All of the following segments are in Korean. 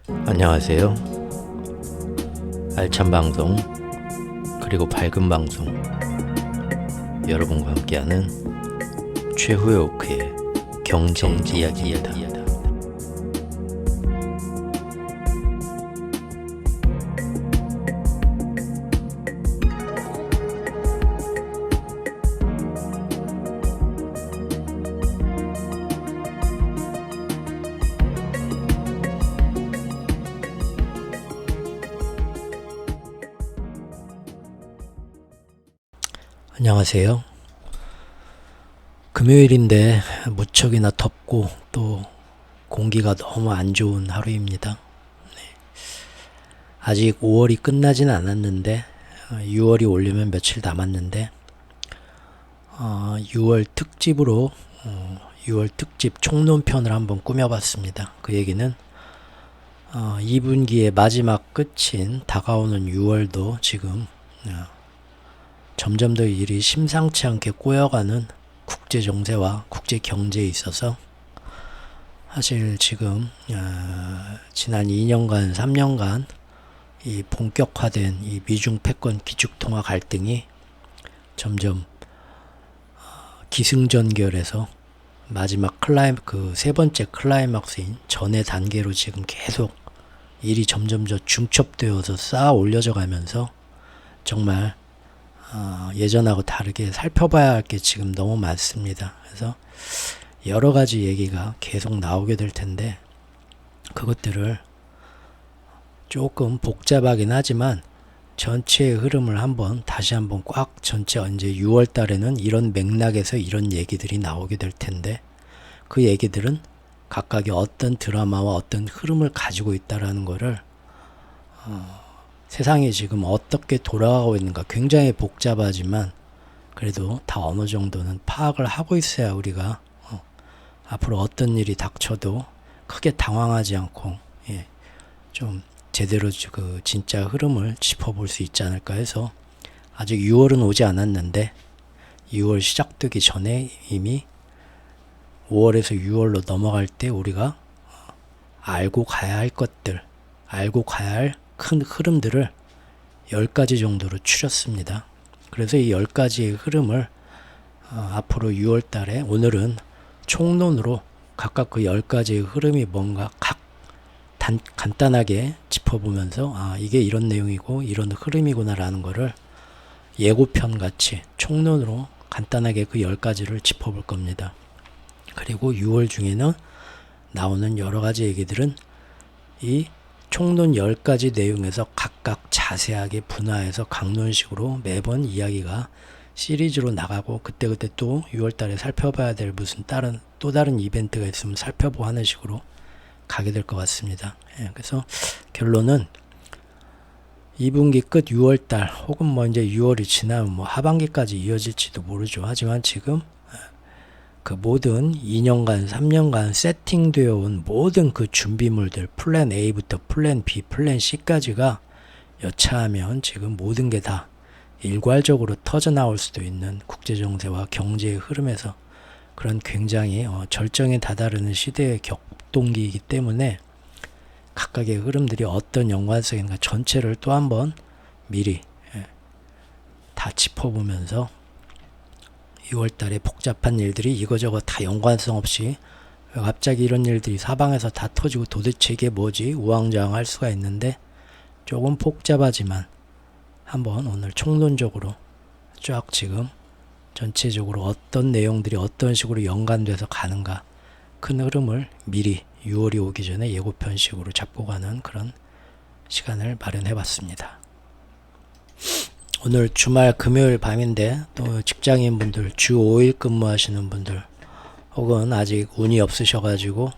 안녕하세요. 알찬 방송 그리고 밝은 방송 여러분과 함께하는 최후의 오크의 경제 이야기입니다. 안녕하세요. 금요일인데 무척이나 덥고 또 공기가 너무 안 좋은 하루입니다. 아직 5월이 끝나진 않았는데 6월이 오려면 며칠 남았는데 6월 특집으로 6월 특집 총론편을 한번 꾸며봤습니다. 그 얘기는 2분기의 마지막 끝인 다가오는 6월도 지금 점점 더 일이 심상치 않게 꼬여가는 국제 정세와 국제 경제에 있어서 사실 지금 지난 2년간 3년간 이 본격화된 이 미중 패권 기축통화 갈등이 점점 기승전결해서 마지막 그 세 번째 클라이막스인 전의 단계로 지금 계속 일이 점점 더 중첩되어서 쌓아 올려져 가면서 정말 예전하고 다르게 살펴봐야 할 게 지금 너무 많습니다. 그래서 여러 가지 얘기가 계속 나오게 될 텐데 그것들을 조금 복잡하긴 하지만 전체의 흐름을 다시 한번 꽉 전체 이제 6월 달에는 이런 맥락에서 이런 얘기들이 나오게 될 텐데 그 얘기들은 각각의 어떤 드라마와 어떤 흐름을 가지고 있다라는 거를 세상이 지금 어떻게 돌아가고 있는가 굉장히 복잡하지만 그래도 다 어느 정도는 파악을 하고 있어야 우리가 앞으로 어떤 일이 닥쳐도 크게 당황하지 않고 좀 제대로 그 진짜 흐름을 짚어볼 수 있지 않을까 해서 아직 6월은 오지 않았는데 6월 시작되기 전에 이미 5월에서 6월로 넘어갈 때 우리가 알고 가야 할 것들, 알고 가야 할 큰 흐름들을 10가지 정도로 추렸습니다. 그래서 이 10가지의 흐름을 앞으로 6월 달에 오늘은 총론으로 각각 그 10가지의 흐름이 뭔가 간단하게 짚어보면서 이게 이런 내용이고 이런 흐름이구나 라는 거를 예고편 같이 총론으로 간단하게 그 10가지를 짚어볼 겁니다. 그리고 6월 중에는 나오는 여러 가지 얘기들은 이 총론 10가지 내용에서 각각 자세하게 분화해서 강론식으로 매번 이야기가 시리즈로 나가고 그때그때 또 6월달에 살펴봐야 될 무슨 또 다른 이벤트가 있으면 살펴보고 하는 식으로 가게 될 것 같습니다. 그래서 결론은 2분기 끝 6월달 혹은 이제 6월이 지나면 하반기까지 이어질지도 모르죠. 하지만 지금 그 모든 2년간 3년간 세팅되어 온 모든 그 준비물들 플랜 A부터 플랜 B, 플랜 C까지가 여차하면 지금 모든 게 다 일괄적으로 터져나올 수도 있는 국제정세와 경제의 흐름에서 그런 굉장히 절정에 다다르는 시대의 격동기이기 때문에 각각의 흐름들이 어떤 연관성인가 전체를 또 한번 미리 다 짚어보면서 6월달에 복잡한 일들이 이거저거 다 연관성 없이 갑자기 이런 일들이 사방에서 다 터지고 도대체 이게 뭐지 우왕좌왕할 수가 있는데 조금 복잡하지만 한번 오늘 총론적으로 쫙 지금 전체적으로 어떤 내용들이 어떤 식으로 연관돼서 가는가 큰 흐름을 미리 6월이 오기 전에 예고편식으로 잡고 가는 그런 시간을 마련해 봤습니다. 오늘 주말 금요일 밤인데 또 직장인분들 주 5일 근무하시는 분들 혹은 아직 운이 없으셔가지고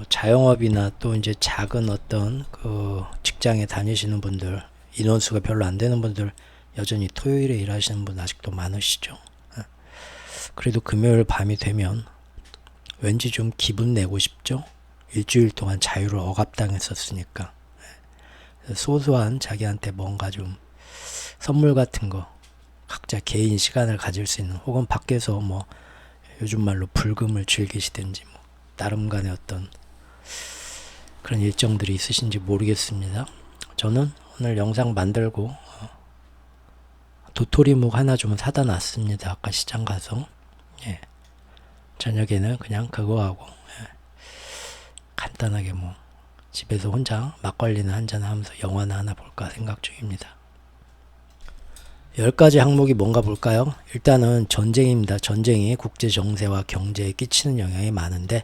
자영업이나 또 이제 작은 어떤 그 직장에 다니시는 분들 인원수가 별로 안 되는 분들 여전히 토요일에 일하시는 분 아직도 많으시죠. 그래도 금요일 밤이 되면 왠지 좀 기분 내고 싶죠. 일주일 동안 자유를 억압당했었으니까 소소한 자기한테 뭔가 좀 선물 같은 거 각자 개인 시간을 가질 수 있는 혹은 밖에서 요즘 말로 불금을 즐기시든지 나름간의 어떤 그런 일정들이 있으신지 모르겠습니다. 저는 오늘 영상 만들고 도토리묵 하나 좀 사다 놨습니다. 아까 시장 가서. 예. 저녁에는 그냥 그거하고 간단하게 뭐 집에서 혼자 막걸리나 한잔 하면서 영화나 하나 볼까 생각 중입니다. 10가지 항목이 뭔가 볼까요? 일단은 전쟁입니다. 전쟁이 국제 정세와 경제에 끼치는 영향이 많은데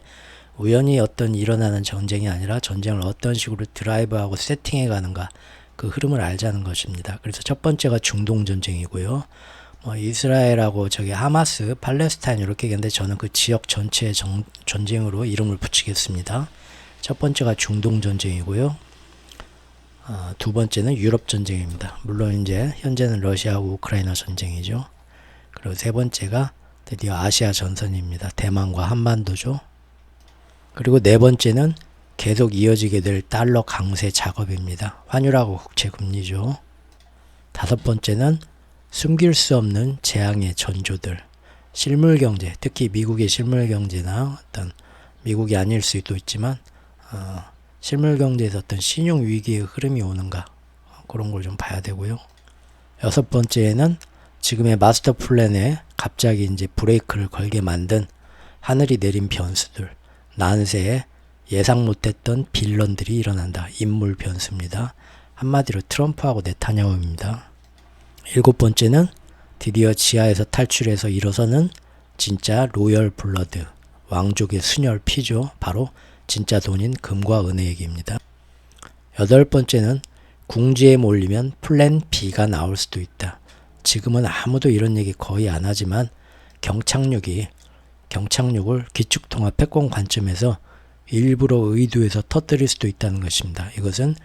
우연히 어떤 일어나는 전쟁이 아니라 전쟁을 어떤 식으로 드라이브하고 세팅해 가는가, 그 흐름을 알자는 것입니다. 그래서 첫 번째가 중동 전쟁이고요. 이스라엘하고 저기 하마스, 팔레스타인 이렇게 얘기하는데 저는 그 지역 전체의 전쟁으로 이름을 붙이겠습니다. 첫 번째가 중동 전쟁이고요. 두 번째는 유럽 전쟁입니다. 물론 이제 현재는 러시아하고 우크라이나 전쟁이죠. 그리고 세 번째가 드디어 아시아 전선입니다. 대만과 한반도죠. 그리고 네 번째는 계속 이어지게 될 달러 강세 작업입니다. 환율하고 국채 금리죠. 다섯 번째는 숨길 수 없는 재앙의 전조들, 실물 경제, 특히 미국의 실물 경제나 어떤 미국이 아닐 수도 있지만 실물 경제에서 어떤 신용 위기의 흐름이 오는가, 그런 걸 좀 봐야 되고요. 여섯 번째는 지금의 마스터 플랜에 갑자기 이제 브레이크를 걸게 만든 하늘이 내린 변수들, 난세에 예상 못했던 빌런들이 일어난다. 인물 변수입니다. 한마디로 트럼프하고 네타냐후입니다. 일곱 번째는 드디어 지하에서 탈출해서 일어서는 진짜 로열 블러드, 왕족의 순혈 피죠. 바로 진짜 돈인 금과 은의 얘기입니다. 여덟 번째는 궁지에 몰리면 플랜 B가 나올 수도 있다. 지금은 아무도 이런 얘기 거의 안 하지만 경착륙을 기축통합 패권 관점에서 일부러 의도해서 터뜨릴 수도 있다는 것입니다. 이것은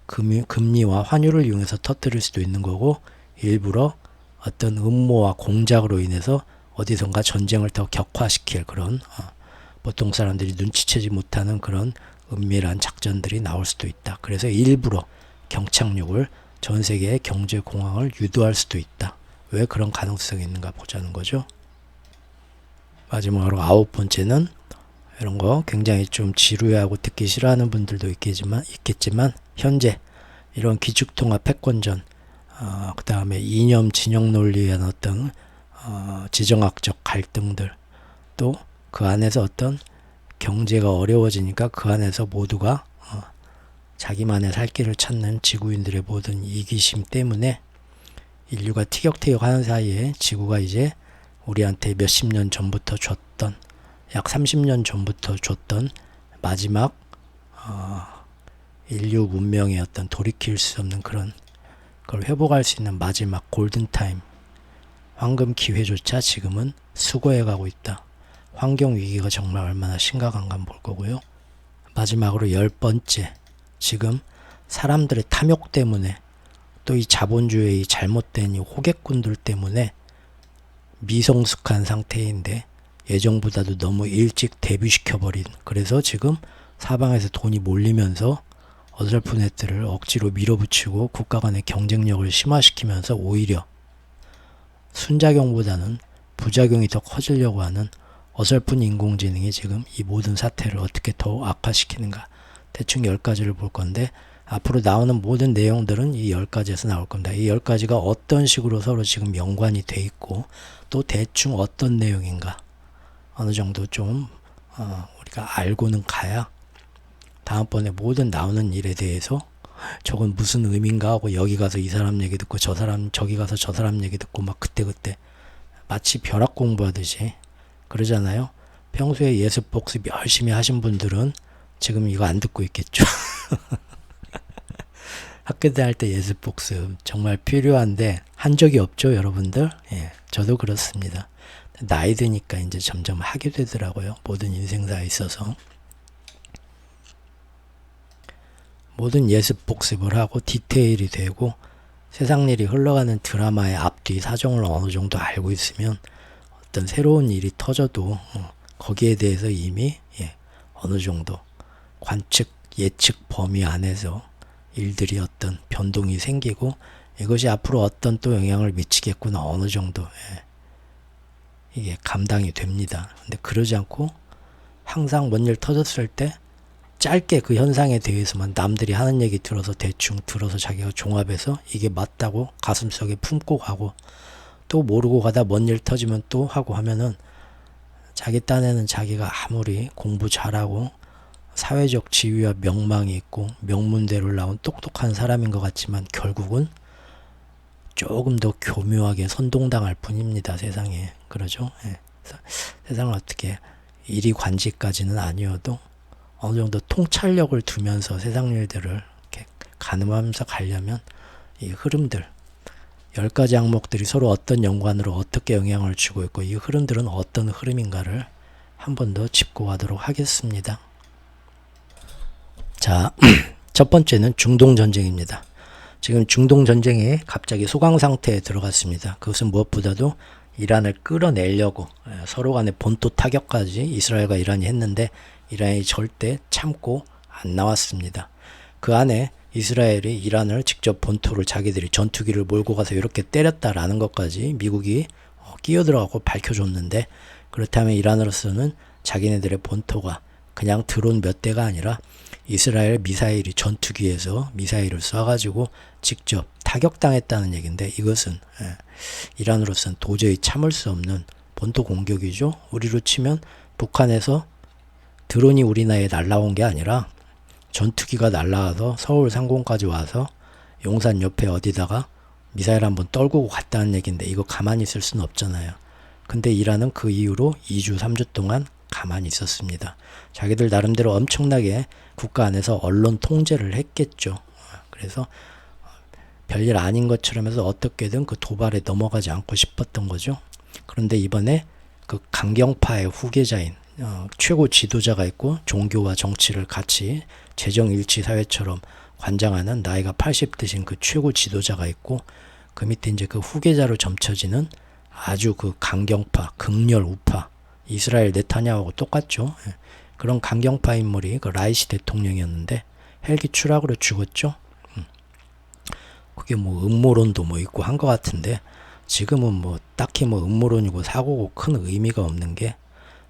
금리와 환율을 이용해서 터뜨릴 수도 있는 거고, 일부러 어떤 음모와 공작으로 인해서 어디선가 전쟁을 더 격화시킬 그런 보통 사람들이 눈치채지 못하는 그런 은밀한 작전들이 나올 수도 있다. 그래서 일부러 경착륙을, 전 세계의 경제 공황을 유도할 수도 있다. 왜 그런 가능성이 있는가 보자는 거죠. 마지막으로 아홉 번째는 이런 거 굉장히 좀 지루해하고 듣기 싫어하는 분들도 있겠지만 현재 이런 기축통합 패권전, 그 다음에 이념 진영 논리에 대한 어떤 지정학적 갈등들, 또 그 안에서 어떤 경제가 어려워지니까 그 안에서 모두가 자기만의 살 길을 찾는 지구인들의 모든 이기심 때문에 인류가 티격태격하는 사이에 지구가 이제 우리한테 몇십 년 전부터 줬던, 약 30년 전부터 줬던 마지막 인류 문명의 어떤 돌이킬 수 없는 그런 걸 회복할 수 있는 마지막 골든타임, 황금 기회조차 지금은 수거해 가고 있다. 환경 위기가 정말 얼마나 심각한가 볼 거고요. 마지막으로 10번째, 지금 사람들의 탐욕 때문에, 또 이 자본주의의 잘못된 이 호객꾼들 때문에 미성숙한 상태인데 예정보다도 너무 일찍 데뷔시켜버린, 그래서 지금 사방에서 돈이 몰리면서 어설픈 애들을 억지로 밀어붙이고 국가 간의 경쟁력을 심화시키면서 오히려 순작용보다는 부작용이 더 커지려고 하는 어설픈 인공지능이 지금 이 모든 사태를 어떻게 더 악화시키는가, 대충 10가지를 볼 건데 앞으로 나오는 모든 내용들은 이 10가지에서 나올 겁니다. 이 10가지가 어떤 식으로 서로 지금 연관이 돼 있고 또 대충 어떤 내용인가 어느 정도 좀 우리가 알고는 가야 다음번에 모든 나오는 일에 대해서 저건 무슨 의미인가 하고 여기 가서 이 사람 얘기 듣고 저 사람 저기 가서 저 사람 얘기 듣고 막 그때그때 마치 벼락 공부하듯이 그러잖아요. 평소에 예습 복습 열심히 하신 분들은 지금 이거 안 듣고 있겠죠. 학교 다닐 때 예습 복습 정말 필요한데 한 적이 없죠, 여러분들? 예, 저도 그렇습니다. 나이 드니까 이제 점점 하게 되더라고요. 모든 인생사에 있어서. 모든 예습 복습을 하고 디테일이 되고 세상 일이 흘러가는 드라마의 앞뒤 사정을 어느 정도 알고 있으면 어떤 새로운 일이 터져도 거기에 대해서 이미 어느 정도 관측, 예측 범위 안에서 일들이 어떤 변동이 생기고 이것이 앞으로 어떤 또 영향을 미치겠구나 어느 정도 이게 감당이 됩니다. 근데 그러지 않고 항상 뭔 일 터졌을 때 짧게 그 현상에 대해서만 남들이 하는 얘기 들어서 대충 들어서 자기가 종합해서 이게 맞다고 가슴속에 품고 가고, 또 모르고 가다 뭔 일 터지면 또 하고 하면은 자기 딴에는 자기가 아무리 공부 잘하고 사회적 지위와 명망이 있고 명문대를 나온 똑똑한 사람인 것 같지만 결국은 조금 더 교묘하게 선동당할 뿐입니다. 세상에. 그러죠? 예. 세상을 어떻게 이리 관지까지는 아니어도 어느 정도 통찰력을 두면서 세상 일들을 이렇게 가늠하면서 가려면 이 흐름들, 10가지 항목들이 서로 어떤 연관으로 어떻게 영향을 주고 있고 이 흐름들은 어떤 흐름인가를 한 번 더 짚고 가도록 하겠습니다. 자, 첫 번째는 중동전쟁입니다. 지금 중동전쟁이 갑자기 소강 상태에 들어갔습니다. 그것은 무엇보다도 이란을 끌어내려고 서로 간의 본토 타격까지 이스라엘과 이란이 했는데 이란이 절대 참고 안 나왔습니다. 그 안에 이스라엘이 이란을 직접 본토를 자기들이 전투기를 몰고 가서 이렇게 때렸다라는 것까지 미국이 끼어들어가고 밝혀줬는데, 그렇다면 이란으로서는 자기네들의 본토가 그냥 드론 몇 대가 아니라 이스라엘 미사일이 전투기에서 미사일을 쏴가지고 직접 타격당했다는 얘기인데, 이것은 이란으로서는 도저히 참을 수 없는 본토 공격이죠. 우리로 치면 북한에서 드론이 우리나라에 날라온 게 아니라 전투기가 날라와서 서울 상공까지 와서 용산 옆에 어디다가 미사일 한번 떨구고 갔다는 얘기인데, 이거 가만히 있을 수는 없잖아요. 근데 이란은 그 이후로 2주 3주 동안 가만히 있었습니다. 자기들 나름대로 엄청나게 국가 안에서 언론 통제를 했겠죠. 그래서 별일 아닌 것처럼 해서 어떻게든 그 도발에 넘어가지 않고 싶었던 거죠. 그런데 이번에 그 강경파의 후계자인 최고 지도자가 있고 종교와 정치를 같이 재정일치 사회처럼 관장하는 나이가 80 드신 그 최고 지도자가 있고, 그 밑에 이제 그 후계자로 점쳐지는 아주 그 강경파, 극렬 우파, 이스라엘 네타냐후하고 똑같죠. 그런 강경파 인물이 그 라이시 대통령이었는데 헬기 추락으로 죽었죠. 그게 뭐 음모론도 뭐 있고 한 것 같은데, 지금은 뭐 딱히 뭐 음모론이고 사고고 큰 의미가 없는 게,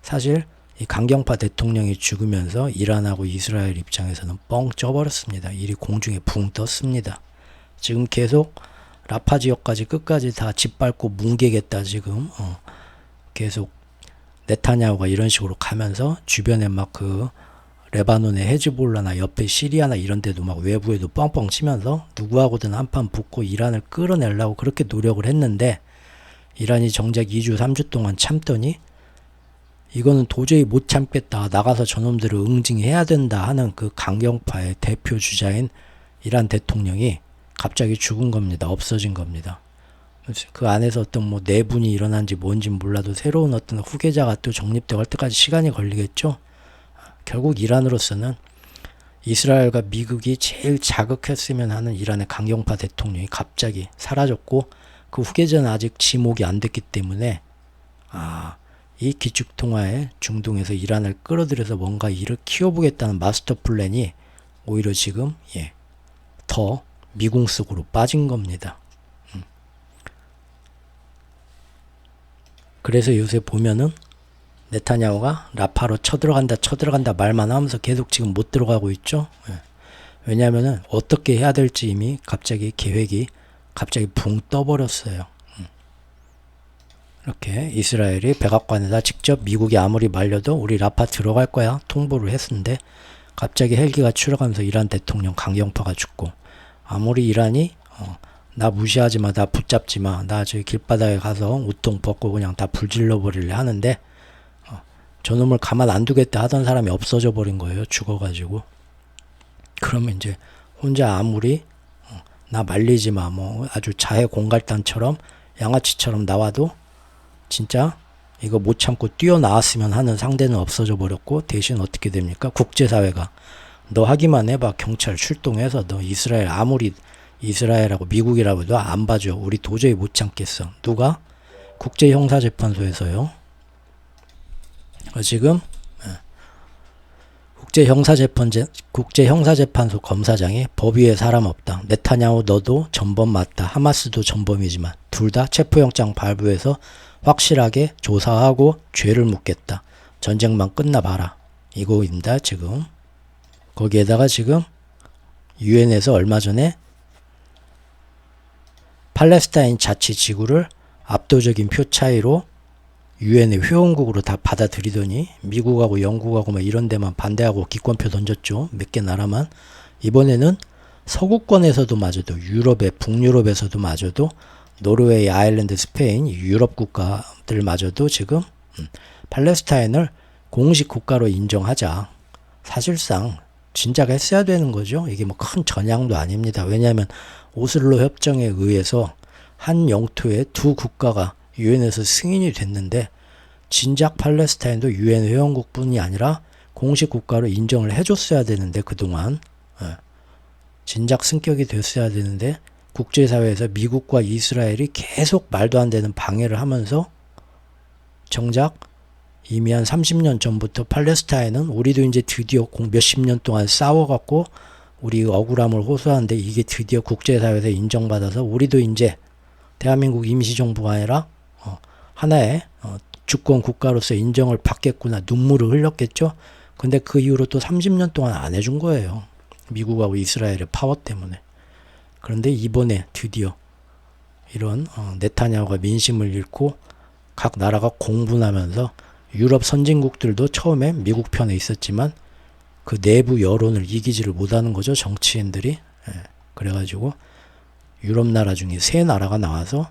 사실 이 강경파 대통령이 죽으면서 이란하고 이스라엘 입장에서는 뻥 쪄버렸습니다. 일이 공중에 붕 떴습니다. 지금 계속 라파 지역까지 끝까지 다 짓밟고 뭉개겠다 지금 계속 네타냐후가 이런 식으로 가면서 주변에 막 그 레바논의 헤즈볼라나 옆에 시리아나 이런 데도 막 외부에도 뻥뻥 치면서 누구하고든 한판 붙고 이란을 끌어내려고 그렇게 노력을 했는데, 이란이 정작 2주 3주 동안 참더니 이거는 도저히 못 참겠다, 나가서 저놈들을 응징해야 된다 하는 그 강경파의 대표 주자인 이란 대통령이 갑자기 죽은 겁니다. 없어진 겁니다. 그 안에서 어떤 뭐 내분이 일어난지 뭔지 몰라도 새로운 어떤 후계자가 또 정립되고 할 때까지 시간이 걸리겠죠. 결국 이란으로서는 이스라엘과 미국이 제일 자극했으면 하는 이란의 강경파 대통령이 갑자기 사라졌고, 그 후계자는 아직 지목이 안 됐기 때문에 이 기축통화에 중동에서 이란을 끌어들여서 뭔가 일을 키워보겠다는 마스터 플랜이 오히려 지금 더 미궁 속으로 빠진 겁니다. 그래서 요새 보면은 네타냐후가 라파로 쳐들어간다 말만 하면서 계속 지금 못 들어가고 있죠. 왜냐하면은 어떻게 해야 될지 이미 갑자기 계획이 갑자기 붕 떠버렸어요. 이렇게 이스라엘이 백악관에다 직접 미국이 아무리 말려도 우리 라파 들어갈 거야 통보를 했는데, 갑자기 헬기가 추락하면서 이란 대통령 강경파가 죽고, 아무리 이란이 나 무시하지 마, 나 붙잡지 마, 나 저기 길바닥에 가서 우통 벗고 그냥 다 불질러 버릴래 하는데, 저놈을 가만 안 두겠다 하던 사람이 없어져 버린 거예요. 죽어가지고. 그러면 이제 혼자 아무리 나 말리지 마, 뭐 아주 자해 공갈단처럼 양아치처럼 나와도 진짜 이거 못 참고 뛰어나왔으면 하는 상대는 없어져 버렸고, 대신 어떻게 됩니까? 국제사회가 너 하기만 해봐, 경찰 출동해서 너 이스라엘 아무리 이스라엘하고 미국이라고 해도 안 봐줘. 우리 도저히 못 참겠어. 누가? 국제형사재판소에서요. 지금 국제형사재판소 검사장이 법 위에 사람 없다. 네타냐후 너도 전범 맞다. 하마스도 전범이지만 둘 다 체포영장 발부해서 확실하게 조사하고 죄를 묻겠다. 전쟁만 끝나봐라. 이거입니다 지금. 거기에다가 지금 유엔에서 얼마 전에 팔레스타인 자치 지구를 압도적인 표 차이로 유엔의 회원국으로 다 받아들이더니 미국하고 영국하고 뭐 이런 데만 반대하고 기권표 던졌죠. 몇 개 나라만. 이번에는 서구권에서도 마저도 유럽의 북유럽에서도 마저도 노르웨이, 아일랜드, 스페인 유럽 국가들마저도 지금 팔레스타인을 공식 국가로 인정하자. 사실상 진작 했어야 되는 거죠. 이게 뭐 큰 전향도 아닙니다. 왜냐하면 오슬로 협정에 의해서 한 영토의 두 국가가 유엔에서 승인이 됐는데 진작 팔레스타인도 유엔 회원국뿐이 아니라 공식 국가로 인정을 해줬어야 되는데 그동안 진작 승격이 됐어야 되는데 국제사회에서 미국과 이스라엘이 계속 말도 안 되는 방해를 하면서 정작 이미 한 30년 전부터 팔레스타인은 우리도 이제 드디어 몇십 년 동안 싸워갖고 우리 억울함을 호소하는데 이게 드디어 국제사회에서 인정받아서 우리도 이제 대한민국 임시정부가 아니라 하나의 주권 국가로서 인정을 받겠구나 눈물을 흘렸겠죠. 근데 그 이후로 또 30년 동안 안 해준 거예요. 미국하고 이스라엘의 파워 때문에. 그런데 이번에 드디어 이런 네타냐후가 민심을 잃고 각 나라가 공분하면서 유럽 선진국들도 처음에 미국 편에 있었지만 그 내부 여론을 이기지를 못하는 거죠. 정치인들이. 그래가지고 유럽 나라 중에 세 나라가 나와서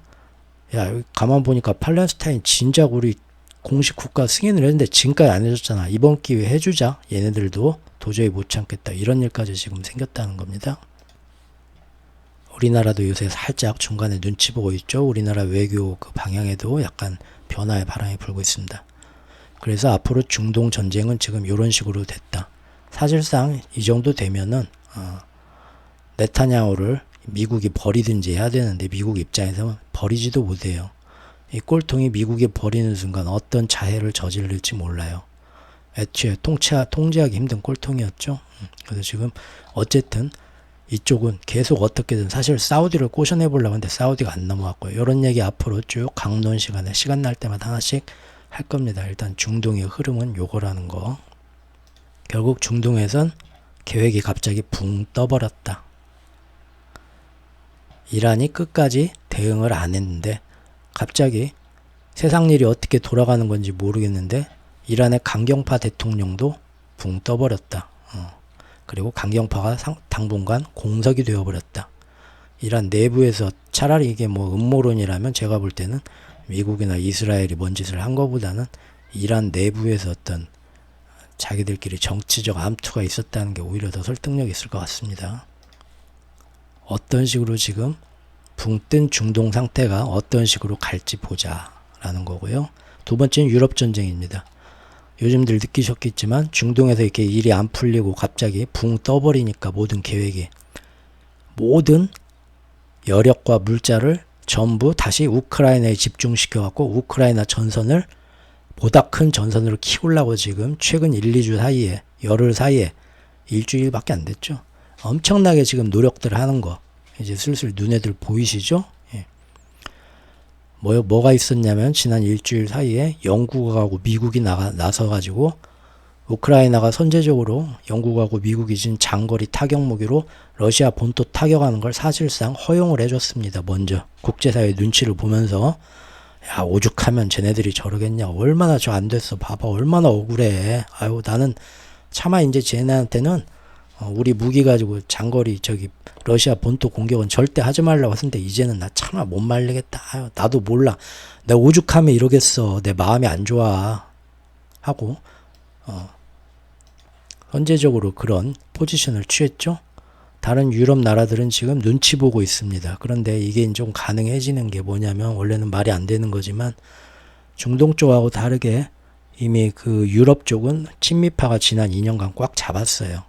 야 가만 보니까 팔레스타인 진작 우리 공식 국가 승인을 했는데 지금까지 안 해줬잖아. 이번 기회에 해주자. 얘네들도 도저히 못 참겠다. 이런 일까지 지금 생겼다는 겁니다. 우리나라도 요새 살짝 중간에 눈치 보고 있죠. 우리나라 외교 그 방향에도 약간 변화의 바람이 불고 있습니다. 그래서 앞으로 중동 전쟁은 지금 이런 식으로 됐다. 사실상 이 정도 되면은 네타냐후를 미국이 버리든지 해야 되는데 미국 입장에서는 버리지도 못해요. 이 꼴통이 미국이 버리는 순간 어떤 자해를 저지를지 몰라요. 애초에 통제하기 힘든 꼴통이었죠. 그래서 지금 어쨌든 이쪽은 계속 어떻게든 사실 사우디를 꼬셔내보려고 하는데 사우디가 안 넘어왔고요. 이런 얘기 앞으로 쭉 강론 시간에 시간 날 때마다 하나씩 할 겁니다. 일단 중동의 흐름은 요거라는 거. 결국 중동에선 계획이 갑자기 붕 떠버렸다. 이란이 끝까지 대응을 안 했는데 갑자기 세상 일이 어떻게 돌아가는 건지 모르겠는데 이란의 강경파 대통령도 붕 떠버렸다. 그리고 강경파가 당분간 공석이 되어버렸다. 이란 내부에서 차라리 이게 뭐 음모론이라면 제가 볼 때는 미국이나 이스라엘이 뭔 짓을 한 것보다는 이란 내부에서 어떤 자기들끼리 정치적 암투가 있었다는 게 오히려 더 설득력이 있을 것 같습니다. 어떤 식으로 지금 붕 뜬 중동 상태가 어떤 식으로 갈지 보자 라는 거고요. 두 번째는 유럽 전쟁입니다. 요즘들 느끼셨겠지만 중동에서 이렇게 일이 안 풀리고 갑자기 붕 떠버리니까 모든 계획이 모든 여력과 물자를 전부 다시 우크라이나에 집중시켜 갖고 우크라이나 전선을 보다 큰 전선으로 키우려고 지금 최근 1, 2주 사이에 열흘 사이에 일주일밖에 안 됐죠. 엄청나게 지금 노력들 하는 거 이제 슬슬 눈에들 보이시죠? 예. 뭐가 있었냐면 지난 일주일 사이에 영국하고 미국이 나서가지고 우크라이나가 선제적으로 영국하고 미국이 진 장거리 타격 무기로 러시아 본토 타격하는 걸 사실상 허용을 해줬습니다. 먼저 국제사회 눈치를 보면서 야 오죽하면 쟤네들이 저러겠냐. 얼마나 저 안 됐어. 봐봐 얼마나 억울해. 아유 나는 차마 이제 쟤네한테는 우리 무기 가지고 장거리 러시아 본토 공격은 절대 하지 말라고 했는데 이제는 나 차마 못 말리겠다. 아유, 나도 몰라. 내가 오죽하면 이러겠어. 내 마음이 안 좋아. 하고 현재적으로 그런 포지션을 취했죠. 다른 유럽 나라들은 지금 눈치 보고 있습니다. 그런데 이게 좀 가능해지는 게 뭐냐면 원래는 말이 안 되는 거지만 중동 쪽하고 다르게 이미 그 유럽 쪽은 친미파가 지난 2년간 꽉 잡았어요.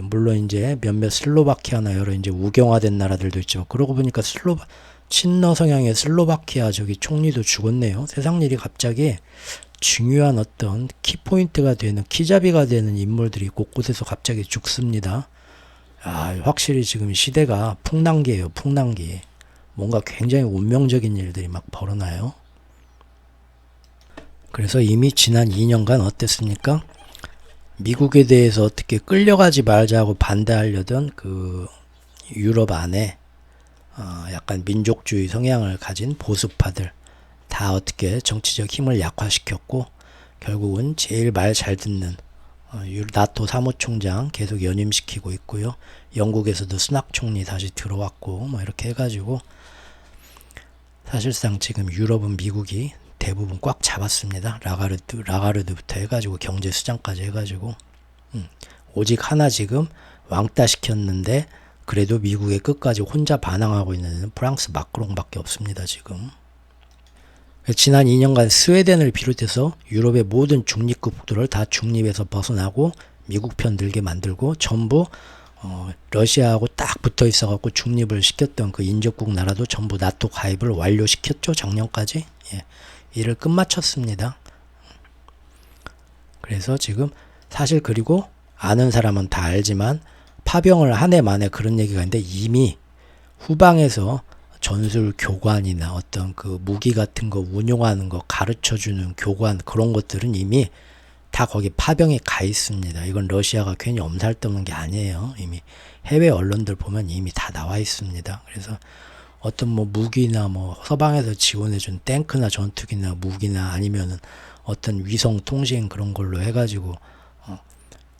물론 이제 몇몇 슬로바키아나 여러 이제 우경화된 나라들도 있죠. 그러고 보니까 친러 성향의 슬로바키아 총리도 죽었네요. 세상 일이 갑자기 중요한 어떤 키포인트가 되는 키잡이가 되는 인물들이 곳곳에서 갑자기 죽습니다. 확실히 지금 시대가 풍랑기예요. 풍랑기. 뭔가 굉장히 운명적인 일들이 막 벌어나요. 그래서 이미 지난 2년간 어땠습니까? 미국에 대해서 어떻게 끌려가지 말자고 반대하려던 그 유럽 안에 약간 민족주의 성향을 가진 보수파들 다 어떻게 정치적 힘을 약화시켰고 결국은 제일 말 잘 듣는 나토 사무총장 계속 연임시키고 있고요. 영국에서도 스낙 총리 다시 들어왔고 뭐 이렇게 해가지고 사실상 지금 유럽은 미국이 대부분 꽉 잡았습니다. 라가르드부터 해가지고 경제수장까지 해가지고 오직 하나 지금 왕따 시켰는데 그래도 미국의 끝까지 혼자 반항하고 있는 프랑스 마크롱밖에 없습니다. 지금 지난 2년간 스웨덴을 비롯해서 유럽의 모든 중립국들을 다 중립에서 벗어나고 미국 편 들게 만들고 전부 러시아하고 딱 붙어 있어갖고 중립을 시켰던 그 인접국 나라도 전부 나토 가입을 완료시켰죠. 작년까지. 예, 이를 끝마쳤습니다. 그래서 지금 사실 그리고 아는 사람은 다 알지만 파병을 한 해 만에 그런 얘기가 있는데 이미 후방에서 전술 교관이나 어떤 그 무기 같은 거 운용하는 거 가르쳐주는 교관 그런 것들은 이미 다 거기 파병에 가 있습니다. 이건 러시아가 괜히 엄살 떠는 게 아니에요. 이미 해외 언론들 보면 이미 다 나와 있습니다. 그래서 어떤 뭐 무기나 뭐 서방에서 지원해준 탱크나 전투기나 무기나 아니면은 어떤 위성 통신 그런 걸로 해가지고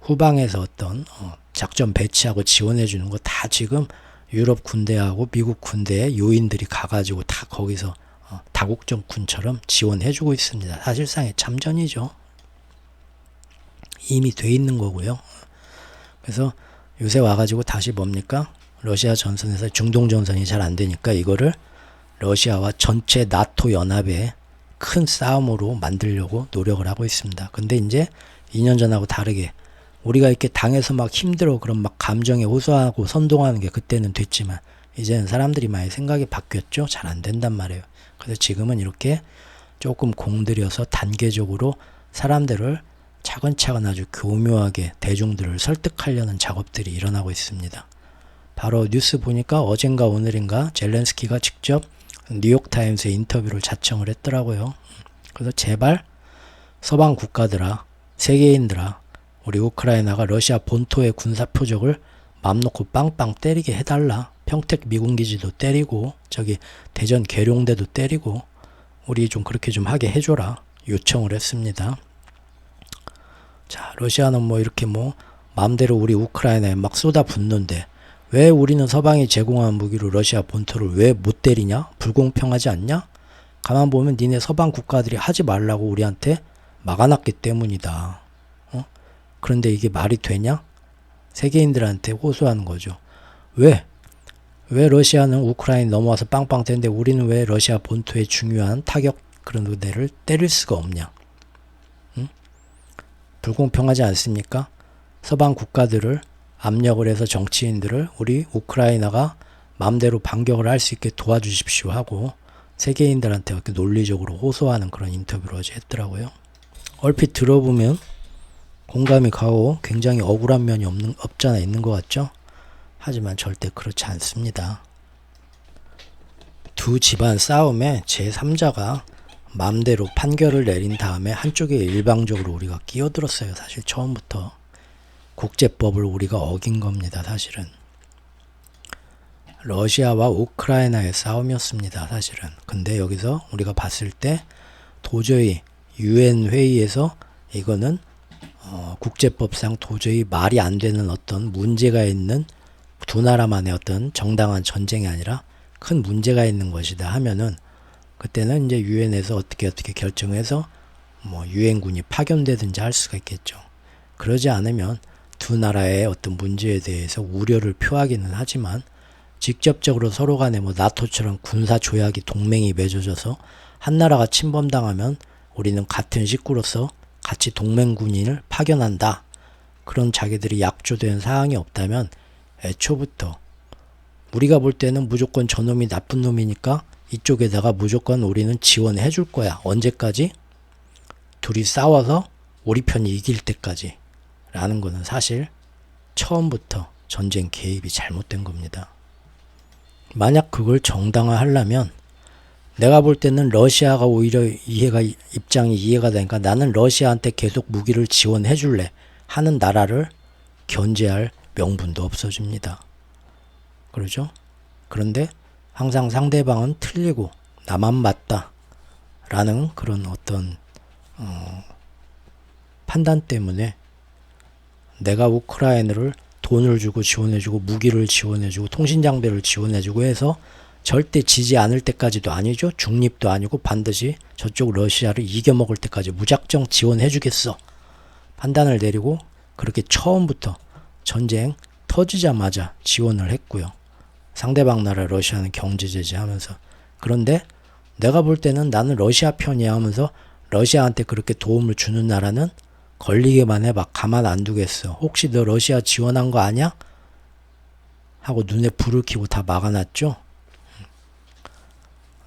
후방에서 어떤 작전 배치하고 지원해주는 거 다 지금 유럽 군대하고 미국 군대의 요인들이 가가지고 다 거기서 다국적군처럼 지원해주고 있습니다. 사실상의 참전이죠. 이미 돼 있는 거고요. 그래서 요새 와가지고 다시 뭡니까? 러시아 전선에서 중동 전선이 잘 안 되니까 이거를 러시아와 전체 나토 연합의 큰 싸움으로 만들려고 노력을 하고 있습니다. 근데 이제 2년 전하고 다르게 우리가 이렇게 당해서 막 힘들어 그런 막 감정에 호소하고 선동하는 게 그때는 됐지만 이제는 사람들이 많이 생각이 바뀌었죠. 잘 안 된단 말이에요. 그래서 지금은 이렇게 조금 공들여서 단계적으로 사람들을 차근차근 아주 교묘하게 대중들을 설득하려는 작업들이 일어나고 있습니다. 바로 뉴스 보니까 어젠가 오늘인가 젤렌스키가 직접 뉴욕타임스에 인터뷰를 자청을 했더라고요. 그래서 제발 서방 국가들아 세계인들아 우리 우크라이나가 러시아 본토의 군사 표적을 맘 놓고 빵빵 때리게 해달라. 평택 미군기지도 때리고 저기 대전 계룡대도 때리고 우리 좀 그렇게 좀 하게 해줘라 요청을 했습니다. 자, 러시아는 뭐 이렇게 뭐 마음대로 우리 우크라이나에 막 쏟아붓는데 왜 우리는 서방이 제공한 무기로 러시아 본토를 왜 못 때리냐? 불공평하지 않냐? 가만 보면 니네 서방 국가들이 하지 말라고 우리한테 막아놨기 때문이다. 그런데 이게 말이 되냐? 세계인들한테 호소하는 거죠. 왜 러시아는 우크라이나 넘어와서 빵빵 때는데 우리는 왜 러시아 본토의 중요한 타격 그런 데를 때릴 수가 없냐? 응? 불공평하지 않습니까? 서방 국가들을 압력을 해서 정치인들을 우리 우크라이나가 마음대로 반격을 할 수 있게 도와주십시오 하고 세계인들한테 이렇게 논리적으로 호소하는 그런 인터뷰를 어제 했더라고요. 얼핏 들어보면 공감이 가고 굉장히 억울한 면이 없잖아 있는 것 같죠? 하지만 절대 그렇지 않습니다. 두 집안 싸움에 제3자가 마음대로 판결을 내린 다음에 한쪽에 일방적으로 우리가 끼어들었어요. 사실 처음부터 국제법을 우리가 어긴 겁니다. 사실은 러시아와 우크라이나의 싸움이었습니다. 사실은 근데 여기서 우리가 봤을 때 도저히 UN 회의에서 이거는 국제법상 도저히 말이 안 되는 어떤 문제가 있는 두 나라만의 어떤 정당한 전쟁이 아니라 큰 문제가 있는 것이다 하면은 그때는 이제 유엔에서 어떻게 결정해서 뭐 유엔군이 파견되든지 할 수가 있겠죠. 그러지 않으면 두 나라의 어떤 문제에 대해서 우려를 표하기는 하지만 직접적으로 서로 간에 뭐 나토처럼 군사 조약이 동맹이 맺어져서 한 나라가 침범당하면 우리는 같은 식구로서 같이 동맹군인을 파견한다. 그런 자기들이 약조된 사항이 없다면 애초부터 우리가 볼 때는 무조건 저놈이 나쁜 놈이니까 이쪽에다가 무조건 우리는 지원해 줄 거야. 언제까지? 둘이 싸워서 우리 편이 이길 때까지 라는 거는 사실 처음부터 전쟁 개입이 잘못된 겁니다. 만약 그걸 정당화하려면 내가 볼 때는 러시아가 오히려 입장이 이해가 되니까 나는 러시아한테 계속 무기를 지원해 줄래 하는 나라를 견제할 명분도 없어집니다. 그러죠? 그런데 항상 상대방은 틀리고 나만 맞다 라는 그런 어떤 판단 때문에 내가 우크라이나를 돈을 주고 지원해주고 무기를 지원해주고 통신장비를 지원해주고 해서 절대 지지 않을 때까지도 아니죠. 중립도 아니고 반드시 저쪽 러시아를 이겨먹을 때까지 무작정 지원해주겠어 판단을 내리고 그렇게 처음부터 전쟁 터지자마자 지원을 했고요. 상대방 나라 러시아는 경제 제재하면서. 그런데 내가 볼 때는 나는 러시아 편이야 하면서 러시아한테 그렇게 도움을 주는 나라는 걸리게만 해봐. 가만 안 두겠어. 혹시 너 러시아 지원한 거 아냐? 하고 눈에 불을 켜고 다 막아놨죠.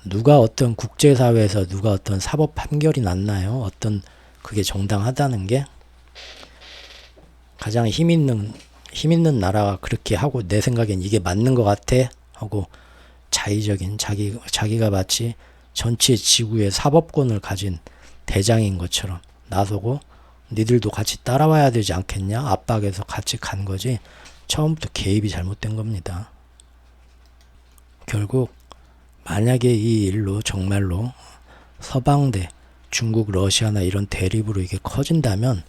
누가 어떤 국제사회에서 누가 어떤 사법 판결이 났나요? 어떤 그게 정당하다는 게 가장 힘 있는 나라가 그렇게 하고 내 생각엔 이게 맞는 것 같아 하고 자의적인 자기가 마치 전체 지구의 사법권을 가진 대장인 것처럼 나서고 니들도 같이 따라와야 되지 않겠냐 압박해서 같이 간 거지 처음부터 개입이 잘못된 겁니다. 결국 만약에 이 일로 정말로 서방대 중국 러시아나 이런 대립으로 이게 커진다면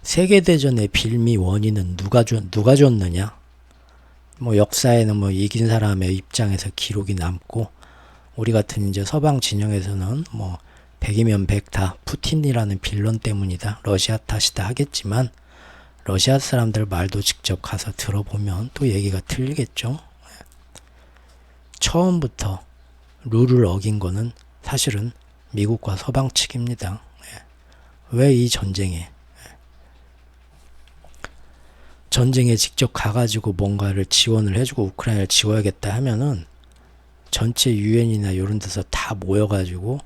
세계대전의 빌미 원인은 누가 줬느냐? 뭐 역사에는 뭐 이긴 사람의 입장에서 기록이 남고 우리 같은 이제 서방 진영에서는 뭐 100이면 100 다 푸틴이라는 빌런 때문이다. 러시아 탓이다 하겠지만 러시아 사람들 말도 직접 가서 들어보면 또 얘기가 틀리겠죠. 처음부터 룰을 어긴 거는 사실은 미국과 서방 측입니다. 왜 이 전쟁에 직접 가가지고 뭔가를 지원을 해주고 우크라이나를 지워야겠다 하면은 전체 유엔이나 이런 데서 다 모여가지고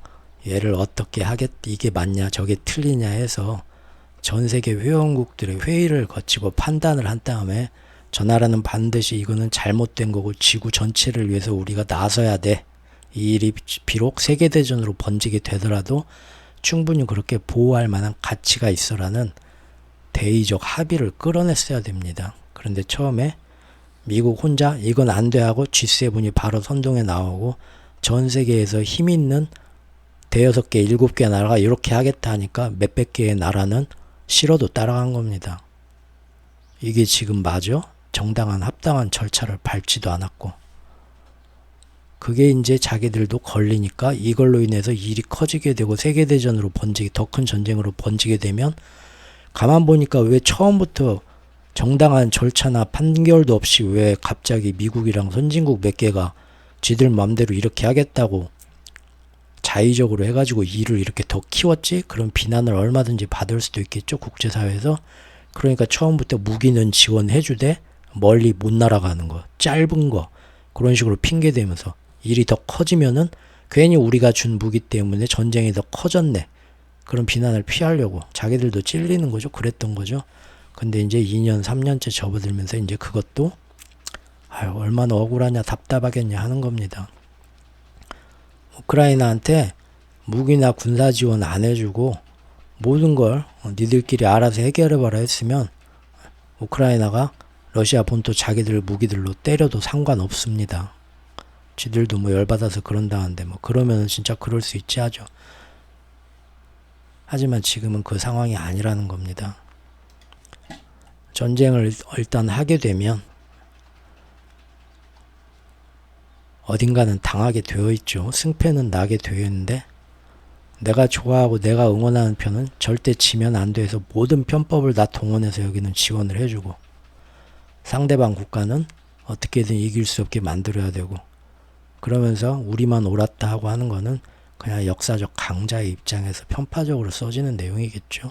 얘를 어떻게 이게 맞냐 저게 틀리냐 해서 전 세계 회원국들의 회의를 거치고 판단을 한 다음에 저 나라는 반드시 이거는 잘못된 거고 지구 전체를 위해서 우리가 나서야 돼. 이 일이 비록 세계대전으로 번지게 되더라도 충분히 그렇게 보호할 만한 가치가 있어라는 대의적 합의를 끌어냈어야 됩니다. 그런데 처음에 미국 혼자 이건 안 돼 하고 G7이 바로 선동에 나오고 전 세계에서 힘 있는 대여섯 개, 7개 나라가 이렇게 하겠다 하니까 몇백 개의 나라는 싫어도 따라간 겁니다. 이게 지금 맞아? 정당한 합당한 절차를 밟지도 않았고 그게 이제 자기들도 걸리니까 이걸로 인해서 일이 커지게 되고 세계대전으로 번지게 더 큰 전쟁으로 번지게 되면 가만 보니까 왜 처음부터 정당한 절차나 판결도 없이 왜 갑자기 미국이랑 선진국 몇 개가 지들 맘대로 이렇게 하겠다고 자의적으로 해가지고 일을 이렇게 더 키웠지? 그런 비난을 얼마든지 받을 수도 있겠죠. 국제사회에서. 그러니까 처음부터 무기는 지원해주되 멀리 못 날아가는 거, 짧은 거 그런 식으로 핑계대면서 일이 더 커지면은 괜히 우리가 준 무기 때문에 전쟁이 더 커졌네. 그런 비난을 피하려고 자기들도 찔리는 거죠. 그랬던 거죠. 근데 이제 2년, 3년째 접어들면서 이제 그것도 얼마나 억울하냐, 답답하겠냐 하는 겁니다. 우크라이나한테 무기나 군사 지원 안 해주고 모든 걸 니들끼리 알아서 해결해봐라 했으면 우크라이나가 러시아 본토 자기들 무기들로 때려도 상관없습니다. 지들도 뭐 열받아서 그런다는데 뭐 그러면 진짜 그럴 수 있지 하죠. 하지만 지금은 그 상황이 아니라는 겁니다. 전쟁을 일단 하게 되면 어딘가는 당하게 되어 있죠. 승패는 나게 되어 있는데 내가 좋아하고 내가 응원하는 편은 절대 지면 안 돼 해서 모든 편법을 다 동원해서 여기는 지원을 해주고 상대방 국가는 어떻게든 이길 수 없게 만들어야 되고 그러면서 우리만 옳았다 하고 하는 거는 그냥 역사적 강자의 입장에서 편파적으로 써지는 내용이겠죠.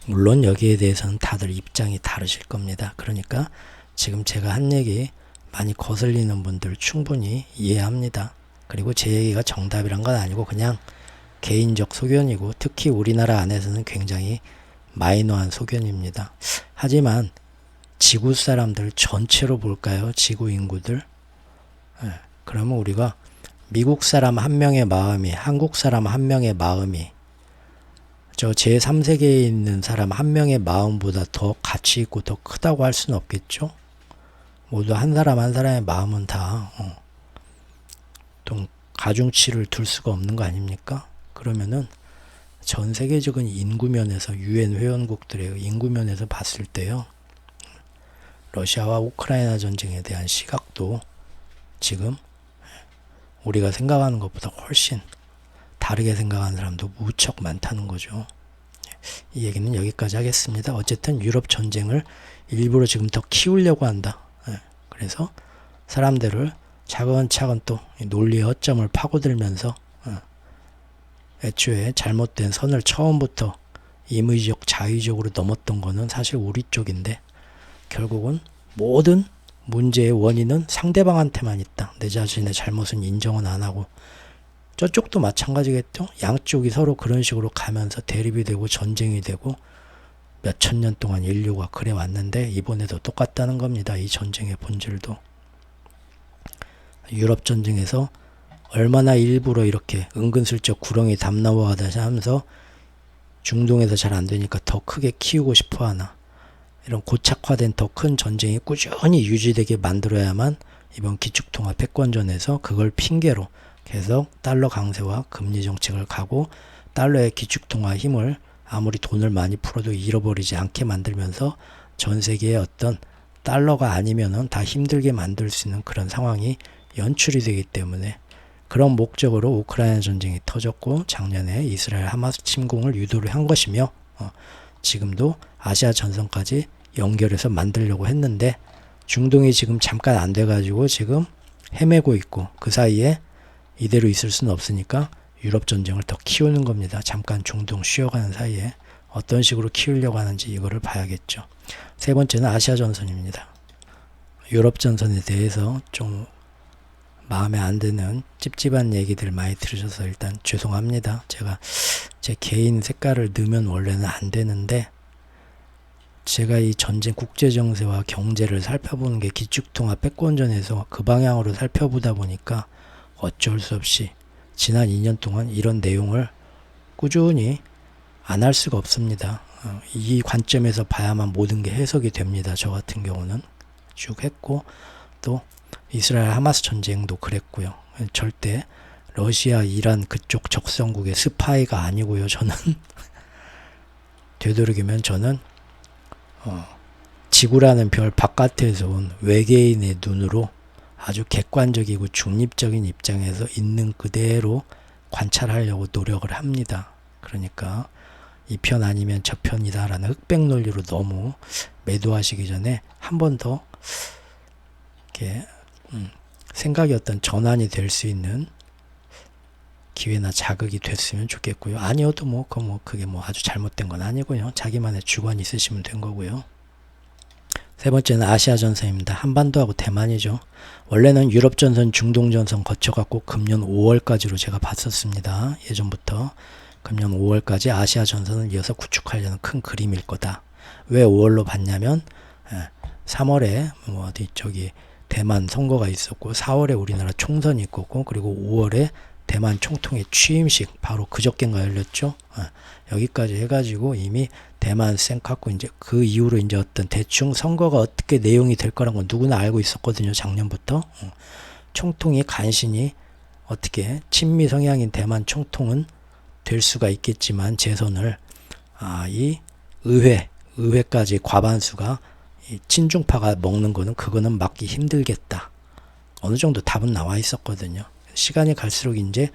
물론 여기에 대해서는 다들 입장이 다르실 겁니다. 그러니까 지금 제가 한 얘기 많이 거슬리는 분들 충분히 이해합니다. 그리고 제 얘기가 정답이란 건 아니고 그냥 개인적 소견이고 특히 우리나라 안에서는 굉장히 마이너한 소견입니다. 하지만 지구 사람들 전체로 볼까요? 지구 인구들? 그러면 우리가 미국 사람 한 명의 마음이 한국 사람 한 명의 마음이 저 제3세계에 있는 사람 한 명의 마음보다 더 가치 있고 더 크다고 할 수는 없겠죠. 모두 한 사람 한 사람의 마음은 다 좀 가중치를 둘 수가 없는 거 아닙니까? 그러면은 전 세계적인 인구면에서 유엔 회원국들의 인구면에서 봤을 때요. 러시아와 우크라이나 전쟁에 대한 시각도 지금 우리가 생각하는 것보다 훨씬 다르게 생각하는 사람도 무척 많다는 거죠. 이 얘기는 여기까지 하겠습니다. 어쨌든 유럽 전쟁을 일부러 지금 더 키우려고 한다. 그래서 사람들을 차근차근 또 논리의 허점을 파고들면서 애초에 잘못된 선을 처음부터 임의적 자의적으로 넘었던 거는 사실 우리 쪽인데 결국은 모든 문제의 원인은 상대방한테만 있다. 내 자신의 잘못은 인정은 안 하고 저쪽도 마찬가지겠죠. 양쪽이 서로 그런 식으로 가면서 대립이 되고 전쟁이 되고 몇천 년 동안 인류가 그래 왔는데 이번에도 똑같다는 겁니다. 이 전쟁의 본질도. 유럽 전쟁에서 얼마나 일부러 이렇게 은근슬쩍 구렁이 담 넘어가다시 하면서 중동에서 잘 안 되니까 더 크게 키우고 싶어 하나. 이런 고착화된 더 큰 전쟁이 꾸준히 유지되게 만들어야만 이번 기축통화 패권전에서 그걸 핑계로 계속 달러 강세와 금리 정책을 가고 달러의 기축통화 힘을 아무리 돈을 많이 풀어도 잃어버리지 않게 만들면서 전 세계의 어떤 달러가 아니면은 다 힘들게 만들 수 있는 그런 상황이 연출이 되기 때문에 그런 목적으로 우크라이나 전쟁이 터졌고 작년에 이스라엘 하마스 침공을 유도를 한 것이며 지금도 아시아 전선까지 연결해서 만들려고 했는데 중동이 지금 잠깐 안 돼가지고 지금 헤매고 있고 그 사이에 이대로 있을 수는 없으니까 유럽 전쟁을 더 키우는 겁니다. 잠깐 중동 쉬어가는 사이에 어떤 식으로 키우려고 하는지 이거를 봐야겠죠. 세 번째는 아시아 전선입니다. 유럽 전선에 대해서 좀 마음에 안 드는 찝찝한 얘기들 많이 들으셔서 일단 죄송합니다. 제가 제 개인 색깔을 넣으면 원래는 안 되는데 제가 이 전쟁 국제정세와 경제를 살펴보는 게 기축통화 패권전에서 그 방향으로 살펴보다 보니까 어쩔 수 없이 지난 2년 동안 이런 내용을 꾸준히 안 할 수가 없습니다. 이 관점에서 봐야만 모든 게 해석이 됩니다. 저 같은 경우는 쭉 했고 또 이스라엘 하마스 전쟁도 그랬고요. 절대 러시아, 이란 그쪽 적성국의 스파이가 아니고요. 저는 되도록이면 저는 지구라는 별 바깥에서 온 외계인의 눈으로 아주 객관적이고 중립적인 입장에서 있는 그대로 관찰하려고 노력을 합니다. 그러니까 이 편 아니면 저 편이다라는 흑백 논리로 너무 매도하시기 전에 한 번 더 이렇게 생각이 어떤 전환이 될 수 있는 기회나 자극이 됐으면 좋겠고요. 아니어도 그게 아주 잘못된 건 아니고요. 자기만의 주관이 있으시면 된 거고요. 세 번째는 아시아 전선입니다. 한반도하고 대만이죠. 원래는 유럽 전선, 중동 전선 거쳐갖고 금년 5월까지로 제가 봤었습니다. 예전부터 금년 5월까지 아시아 전선을 이어서 구축하려는 큰 그림일 거다. 왜 5월로 봤냐면 3월에 대만 선거가 있었고 4월에 우리나라 총선이 있었고 그리고 5월에 대만 총통의 취임식 바로 그저께인가 열렸죠. 여기까지 해가지고 이미 대만 쌩갖고 이제 그 이후로 이제 어떤 대충 선거가 어떻게 내용이 될 거란 건 누구나 알고 있었거든요. 작년부터. 총통이 간신히 어떻게 친미 성향인 대만 총통은 될 수가 있겠지만 재선을 이 의회까지 과반수가 이 친중파가 먹는 거는 그거는 막기 힘들겠다. 어느 정도 답은 나와 있었거든요. 시간이 갈수록 이제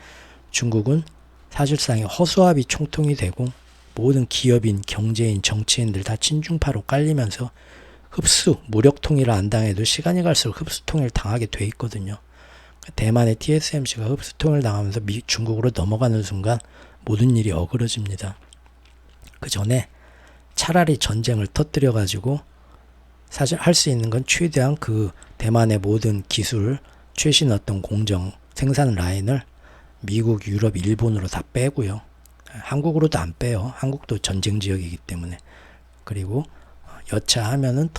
중국은 사실상의 허수아비 총통이 되고 모든 기업인, 경제인, 정치인들 다 친중파로 깔리면서 무력 통일을 안 당해도 시간이 갈수록 흡수 통일 당하게 돼 있거든요. 대만의 TSMC가 흡수 통일 당하면서 중국으로 넘어가는 순간 모든 일이 어그러집니다. 그 전에 차라리 전쟁을 터뜨려 가지고 사실 할 수 있는 건 최대한 그 대만의 모든 기술, 최신 어떤 공정, 생산 라인을 미국, 유럽, 일본으로 다 빼고요. 한국으로도 안 빼요. 한국도 전쟁 지역이기 때문에. 그리고 여차하면은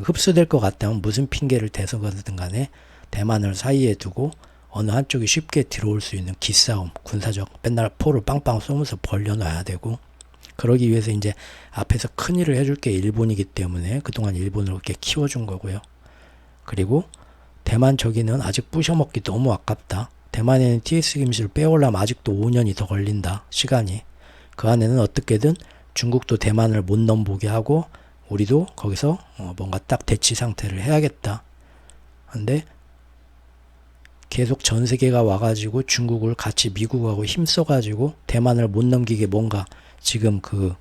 흡수될 것 같다면 무슨 핑계를 대서거든 간에 대만을 사이에 두고 어느 한쪽이 쉽게 들어올 수 있는 기싸움, 군사적 맨날 포를 빵빵 쏘면서 벌려놔야 되고, 그러기 위해서 이제 앞에서 큰 일을 해줄 게 일본이기 때문에 그동안 일본을 그렇게 키워준 거고요. 그리고 대만 저기는 아직 부셔먹기 너무 아깝다. 대만에는 TS 김씨를 빼오려면 아직도 5년이 더 걸린다. 시간이. 그 안에는 어떻게든 중국도 대만을 못 넘보게 하고 우리도 거기서 뭔가 딱 대치 상태를 해야겠다. 근데 계속 전 세계가 와가지고 중국을 같이 미국하고 힘써가지고 대만을 못 넘기게 뭔가 지금 그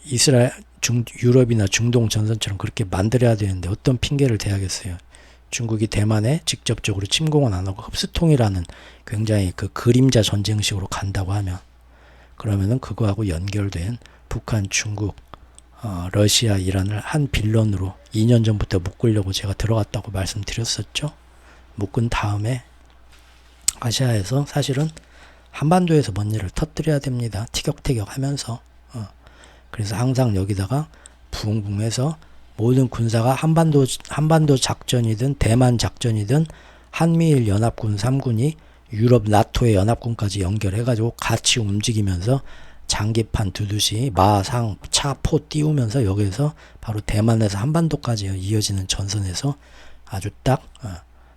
이스라엘, 유럽이나 중동 전선처럼 그렇게 만들어야 되는데 어떤 핑계를 대야겠어요. 중국이 대만에 직접적으로 침공은 안 하고 흡수통이라는 굉장히 그 그림자 전쟁식으로 간다고 하면, 그러면은 그거하고 연결된 북한, 중국, 러시아, 이란을 한 빌런으로 2년 전부터 묶으려고 제가 들어갔다고 말씀드렸었죠. 묶은 다음에 아시아에서 사실은 한반도에서 뭔 일을 터뜨려야 됩니다. 티격태격 하면서. 그래서 항상 여기다가 붕붕해서 모든 군사가 한반도 작전이든 대만 작전이든 한미일 연합군 3군이 유럽 나토의 연합군까지 연결해가지고 같이 움직이면서 장기판 두듯이 마상 차포 띄우면서 여기에서 바로 대만에서 한반도까지 이어지는 전선에서 아주 딱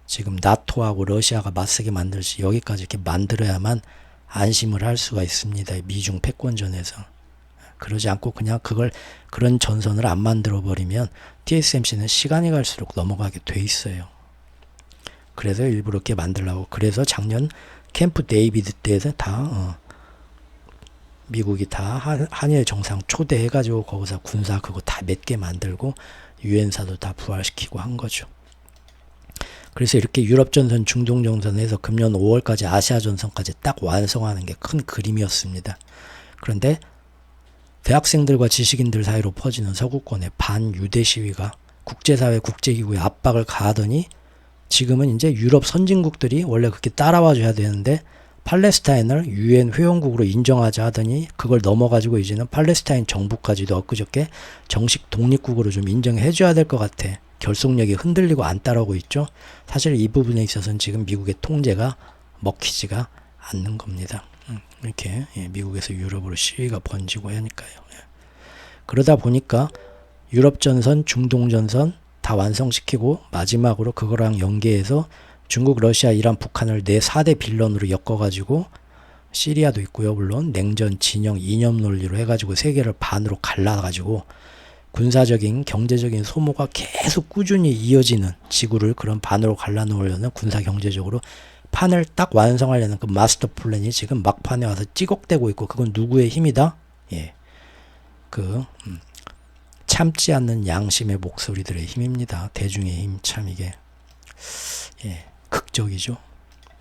지금 나토하고 러시아가 맞서게 만들지 여기까지 이렇게 만들어야만 안심을 할 수가 있습니다. 미중 패권전에서. 그러지 않고 그냥 그런 전선을 안 만들어 버리면 TSMC는 시간이 갈수록 넘어가게 돼 있어요. 그래서 일부러 이렇게 만들려고. 그래서 작년 캠프 데이비드 때에서 다 미국이 다 한일 정상 초대해가지고 거기서 군사 그거 다 몇 개 만들고 유엔사도 다 부활시키고 한 거죠. 그래서 이렇게 유럽 전선, 중동 전선에서 금년 5월까지 아시아 전선까지 딱 완성하는 게 큰 그림이었습니다. 그런데 대학생들과 지식인들 사이로 퍼지는 서구권의 반유대 시위가 국제사회, 국제기구에 압박을 가하더니 지금은 이제 유럽 선진국들이 원래 그렇게 따라와 줘야 되는데 팔레스타인을 유엔 회원국으로 인정하자 하더니 그걸 넘어가지고 이제는 팔레스타인 정부까지도 엊그저께 정식 독립국으로 좀 인정해 줘야 될 것 같아. 결속력이 흔들리고 안 따라오고 있죠. 사실 이 부분에 있어서는 지금 미국의 통제가 먹히지가 않는 겁니다. 이렇게 미국에서 유럽으로 시위가 번지고 하니까요. 그러다 보니까 유럽 전선, 중동 전선 다 완성시키고 마지막으로 그거랑 연계해서 중국, 러시아, 이란, 북한을 내 4대 빌런으로 엮어가지고 시리아도 있고요. 물론 냉전, 진영, 이념 논리로 해가지고 세계를 반으로 갈라가지고 군사적인, 경제적인 소모가 계속 꾸준히 이어지는 지구를 그런 반으로 갈라놓으려는 군사 경제적으로 판을 딱 완성하려는 그 마스터 플랜이 지금 막판에 와서 찌걱대고 있고, 그건 누구의 힘이다? 참지 않는 양심의 목소리들의 힘입니다. 대중의 힘, 참 이게 극적이죠.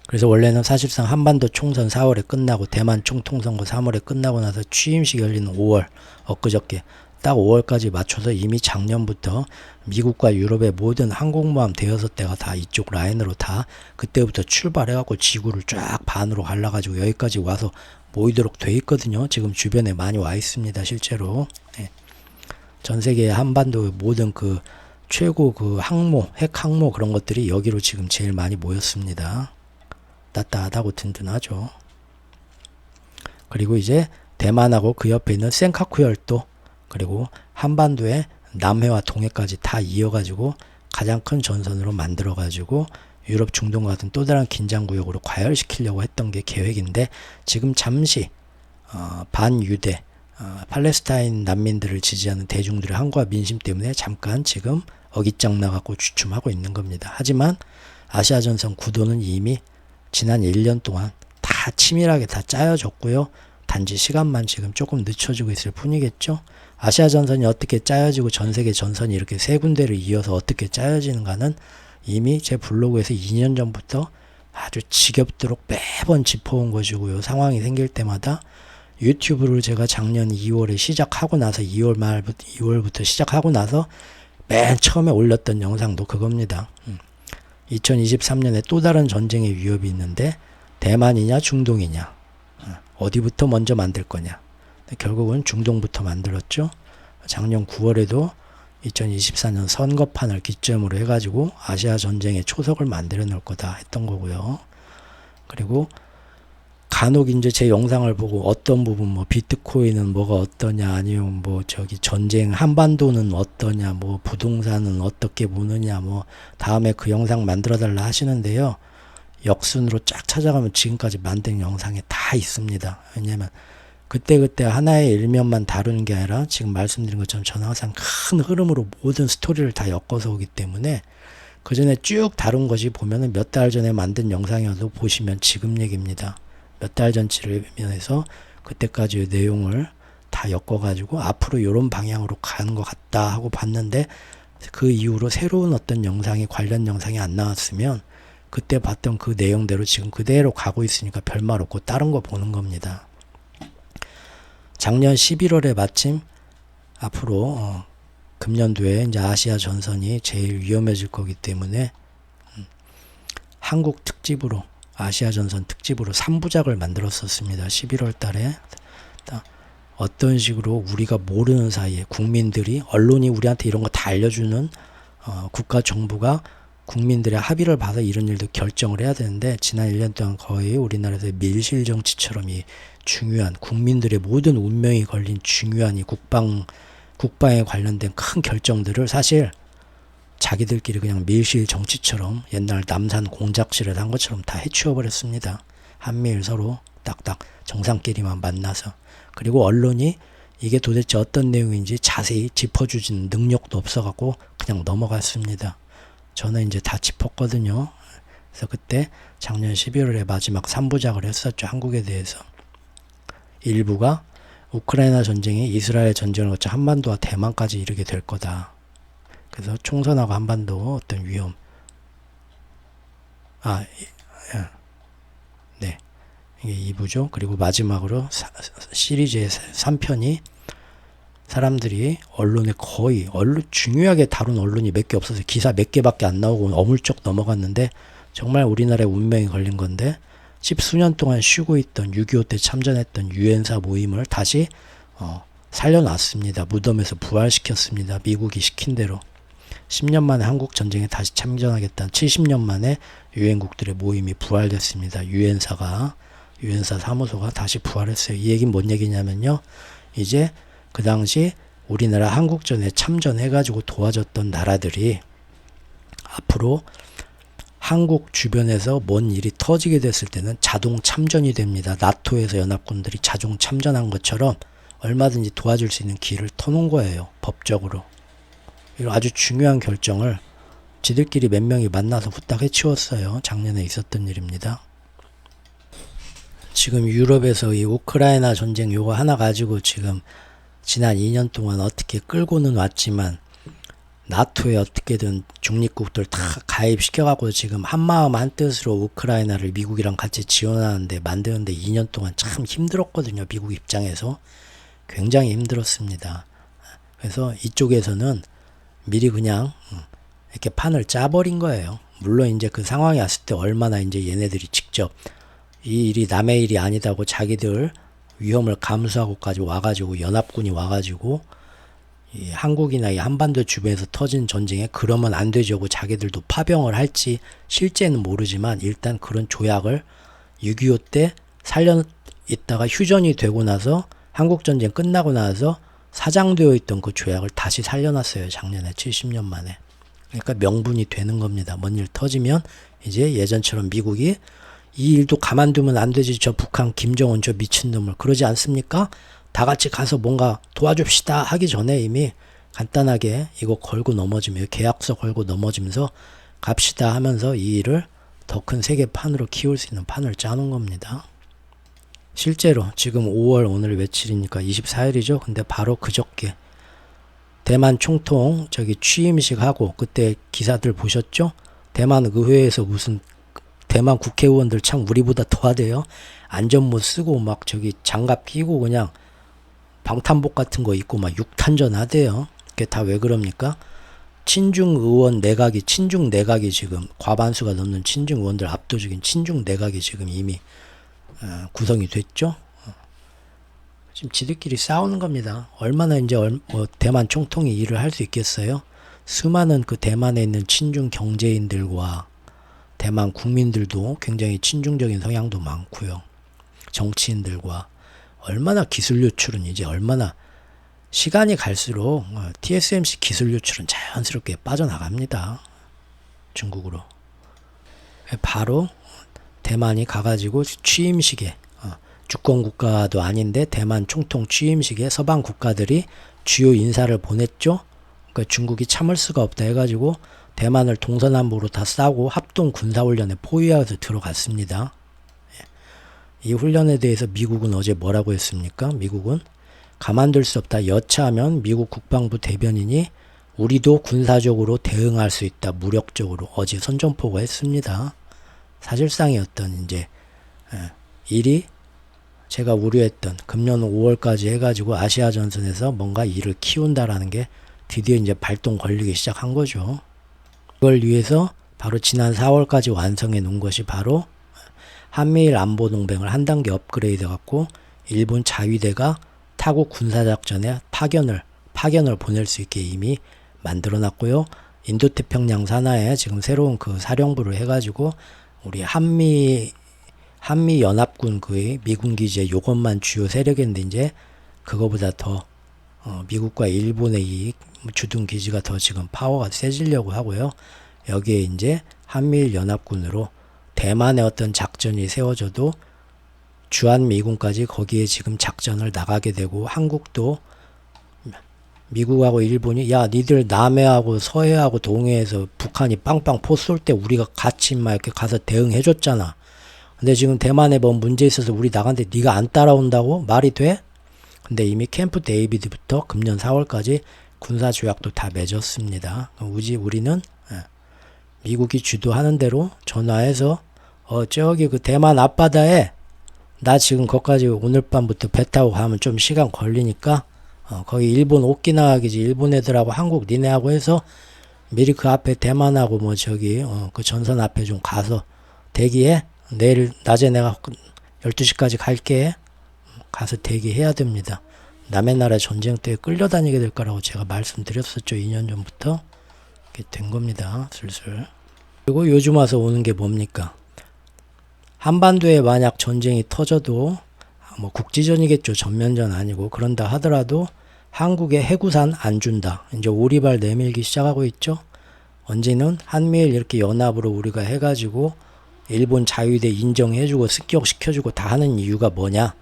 그래서 원래는 사실상 한반도 총선 4월에 끝나고 대만 총통선거 3월에 끝나고 나서 취임식 열리는 5월, 엊그저께 딱 5월까지 맞춰서 이미 작년부터 미국과 유럽의 모든 항공모함 대여섯 대가 다 이쪽 라인으로 다 그때부터 출발해갖고 지구를 쫙 반으로 갈라가지고 여기까지 와서 모이도록 돼 있거든요. 지금 주변에 많이 와 있습니다. 실제로. 전 세계의 한반도의 모든 그 최고 그 항모, 핵 항모 그런 것들이 여기로 지금 제일 많이 모였습니다. 따뜻하고 든든하죠. 그리고 이제 대만하고 그 옆에 있는 센카쿠 열도, 그리고 한반도의 남해와 동해까지 다 이어가지고 가장 큰 전선으로 만들어가지고 유럽, 중동 같은 또 다른 긴장구역으로 과열시키려고 했던 게 계획인데, 지금 잠시 반유대 팔레스타인 난민들을 지지하는 대중들의 항과 민심 때문에 잠깐 지금 어깃장 나갖고 주춤하고 있는 겁니다. 하지만 아시아 전선 구도는 이미 지난 1년 동안 다 치밀하게 다 짜여졌고요. 단지 시간만 지금 조금 늦춰지고 있을 뿐이겠죠. 아시아 전선이 어떻게 짜여지고 전 세계 전선이 이렇게 세 군데를 이어서 어떻게 짜여지는가는 이미 제 블로그에서 2년 전부터 아주 지겹도록 매번 짚어온 것이고요. 상황이 생길 때마다 유튜브를 제가 작년 2월에 시작하고 나서 2월부터 시작하고 나서 맨 처음에 올렸던 영상도 그겁니다. 2023년에 또 다른 전쟁의 위협이 있는데 대만이냐 중동이냐, 어디부터 먼저 만들 거냐. 결국은 중동부터 만들었죠. 작년 9월에도 2024년 선거판을 기점으로 해가지고 아시아 전쟁의 초석을 만들어 놓을 거다 했던 거고요. 그리고 간혹 이제 제 영상을 보고 어떤 부분 뭐 비트코인은 뭐가 어떠냐, 아니면 뭐 저기 전쟁 한반도는 어떠냐, 뭐 부동산은 어떻게 보느냐, 뭐 다음에 그 영상 만들어 달라 하시는데요. 역순으로 쫙 찾아가면 지금까지 만든 영상에 다 있습니다. 왜냐면 그때그때 하나의 일면만 다루는 게 아니라 지금 말씀드린 것처럼 저는 항상 큰 흐름으로 모든 스토리를 다 엮어서 오기 때문에 그 전에 쭉 다룬 것이 보면은 몇 달 전에 만든 영상이어도 보시면 지금 얘기입니다. 몇 달 전치를 면해서 그때까지의 내용을 다 엮어가지고 앞으로 이런 방향으로 가는 것 같다 하고 봤는데, 그 이후로 새로운 어떤 영상이 관련 영상이 안 나왔으면 그때 봤던 그 내용대로 지금 그대로 가고 있으니까 별말 없고 다른 거 보는 겁니다. 작년 11월에 마침 앞으로 금년도에 이제 아시아 전선이 제일 위험해질 거기 때문에 한국 특집으로, 아시아 전선 특집으로 3부작을 만들었었습니다. 11월 달에 어떤 식으로 우리가 모르는 사이에 국민들이, 언론이 우리한테 이런 거 다 알려주는 국가 정부가 국민들의 합의를 봐서 이런 일도 결정을 해야 되는데, 지난 1년 동안 거의 우리나라에서 밀실 정치처럼 이 중요한 국민들의 모든 운명이 걸린 중요한 이 국방에 관련된 큰 결정들을 사실 자기들끼리 그냥 밀실 정치처럼 옛날 남산 공작실에서 한 것처럼 다 해치워 버렸습니다. 한미일 서로 딱딱 정상끼리만 만나서. 그리고 언론이 이게 도대체 어떤 내용인지 자세히 짚어주지는 능력도 없어갖고 그냥 넘어갔습니다. 저는 이제 다 짚었거든요. 그래서 그때 작년 12월에 마지막 3부작을 했었죠. 한국에 대해서. 일부가 우크라이나 전쟁이 이스라엘 전쟁을 거쳐 한반도와 대만까지 이르게 될 거다. 그래서 총선하고 한반도 어떤 위험. 네. 이게 2부죠. 그리고 마지막으로 시리즈의 3편이 사람들이 언론에 거의 중요하게 다룬 언론이 몇 개 없어서 기사 몇 개밖에 안 나오고 어물쩍 넘어갔는데, 정말 우리나라의 운명이 걸린 건데, 10수년 동안 쉬고 있던 6.25 때 참전했던 유엔사 모임을 다시 살려놨습니다. 무덤에서 부활시켰습니다. 미국이 시킨 대로. 10년 만에 한국 전쟁에 다시 참전하겠다는 70년 만에 유엔국들의 모임이 부활됐습니다. 유엔사 사무소가 다시 부활했어요. 이 얘기는 뭔 얘기냐면요, 이제 그 당시 우리나라 한국전에 참전해가지고 도와줬던 나라들이 앞으로 한국 주변에서 뭔 일이 터지게 됐을 때는 자동 참전이 됩니다. 나토에서 연합군들이 자동 참전한 것처럼 얼마든지 도와줄 수 있는 길을 터놓은 거예요. 법적으로. 이런 아주 중요한 결정을 지들끼리 몇 명이 만나서 후딱 해치웠어요. 작년에 있었던 일입니다. 지금 유럽에서 이 우크라이나 전쟁 요거 하나 가지고 지금 지난 2년 동안 어떻게 끌고는 왔지만, 나토에 어떻게든 중립국들 다 가입시켜갖고 지금 한마음 한뜻으로 우크라이나를 미국이랑 같이 지원하는데 만드는데 2년 동안 참 힘들었거든요. 미국 입장에서 굉장히 힘들었습니다. 그래서 이쪽에서는 미리 그냥 이렇게 판을 짜버린 거예요. 물론 이제 그 상황이 왔을 때 얼마나 이제 얘네들이 직접 이 일이 남의 일이 아니다고 자기들 위험을 감수하고까지 와가지고 연합군이 와가지고 이 한국이나 이 한반도 주변에서 터진 전쟁에 그러면 안 되죠. 자기들도 파병을 할지 실제는 모르지만 일단 그런 조약을 6.25 때 살려 있다가 휴전이 되고 나서 한국전쟁 끝나고 나서 사장되어 있던 그 조약을 다시 살려놨어요. 작년에 70년 만에. 그러니까 명분이 되는 겁니다. 뭔 일 터지면 이제 예전처럼 미국이 이 일도 가만두면 안 되지. 저 북한 김정은 저 미친놈을 그러지 않습니까? 다 같이 가서 뭔가 도와줍시다 하기 전에 이미 간단하게 이거 걸고 넘어지면, 계약서 걸고 넘어지면서 갑시다 하면서 이 일을 더 큰 세계판으로 키울 수 있는 판을 짜놓은 겁니다. 실제로 지금 5월 오늘 며칠이니까 24일이죠. 근데 바로 그저께 대만 총통 취임식 하고, 그때 기사들 보셨죠? 대만 의회에서 무슨 대만 국회의원들 참 우리보다 더하대요. 안전모 쓰고 막 장갑 끼고 그냥 방탄복 같은 거 입고 막 육탄전 하대요. 그게 다 왜 그럽니까? 친중 의원 내각이, 친중 내각이 지금 과반수가 넘는 친중 의원들 압도적인 친중 내각이 지금 이미 구성이 됐죠. 지금 지들끼리 싸우는 겁니다. 얼마나 이제 뭐 대만 총통이 일을 할 수 있겠어요? 수많은 그 대만에 있는 친중 경제인들과 대만 국민들도 굉장히 친중적인 성향도 많고요. 정치인들과 얼마나 기술 유출은 이제 얼마나 시간이 갈수록 TSMC 기술 유출은 자연스럽게 빠져나갑니다. 중국으로. 바로 대만이 가가지고 취임식에 주권 국가도 아닌데 대만 총통 취임식에 서방 국가들이 주요 인사를 보냈죠. 그러니까 중국이 참을 수가 없다 해가지고 대만을 동서남북으로 다 싸고 합동 군사훈련에 포위해서 들어갔습니다. 이 훈련에 대해서 미국은 어제 뭐라고 했습니까? 미국은 가만둘 수 없다. 여차하면 미국 국방부 대변인이 우리도 군사적으로 대응할 수 있다. 무력적으로 어제 선전포고 했습니다. 사실상의 어떤 이제 일이 제가 우려했던 금년 5월까지 해가지고 아시아 전선에서 뭔가 일을 키운다라는 게 드디어 이제 발동 걸리기 시작한 거죠. 그걸 위해서 바로 지난 4월까지 완성해 놓은 것이 바로 한미일 안보 동맹을 한 단계 업그레이드 갖고 일본 자위대가 타국 군사작전에 파견을 보낼 수 있게 이미 만들어 놨고요. 인도태평양 산하에 지금 새로운 그 사령부를 해가지고 우리 한미 연합군 그 미군 기지에 요것만 주요 세력인데 이제 그거보다 더 미국과 일본의 이 주둔 기지가 더 지금 파워가 세지려고 하고요. 여기에 이제 한미일 연합군으로 대만의 어떤 작전이 세워져도 주한미군까지 거기에 지금 작전을 나가게 되고 한국도 미국하고 일본이 야 니들 남해하고 서해하고 동해에서 북한이 빵빵 포 쏠 때 우리가 같이 막 이렇게 가서 대응해줬잖아. 근데 지금 대만에 뭐 문제 있어서 우리 나간데 네가 안 따라온다고? 말이 돼? 근데 이미 캠프 데이비드부터 금년 4월까지 군사조약도 다 맺었습니다. 우리는 미국이 주도하는 대로 전화해서 저기 그 대만 앞바다에 나 지금 거기까지 오늘 밤부터 배 타고 가면 좀 시간 걸리니까 거기 일본 오키나와 기지 일본 애들하고 한국 니네하고 해서 미리 그 앞에 대만하고 뭐 저기 그 전선 앞에 좀 가서 대기해. 내일 낮에 내가 12시까지 갈게. 가서 대기해야 됩니다. 남의 나라 전쟁 때 끌려다니게 될 거라고 제가 말씀드렸었죠. 2년 전부터. 이렇게 된 겁니다. 슬슬. 그리고 요즘 와서 오는 게 뭡니까? 한반도에 만약 전쟁이 터져도 뭐 국지전이겠죠. 전면전 아니고 그런다 하더라도 한국에 해구산 안 준다. 이제 오리발 내밀기 시작하고 있죠. 언제는 한미일 이렇게 연합으로 우리가 해가지고 일본 자위대 인정해주고 습격시켜주고 다 하는 이유가 뭐냐?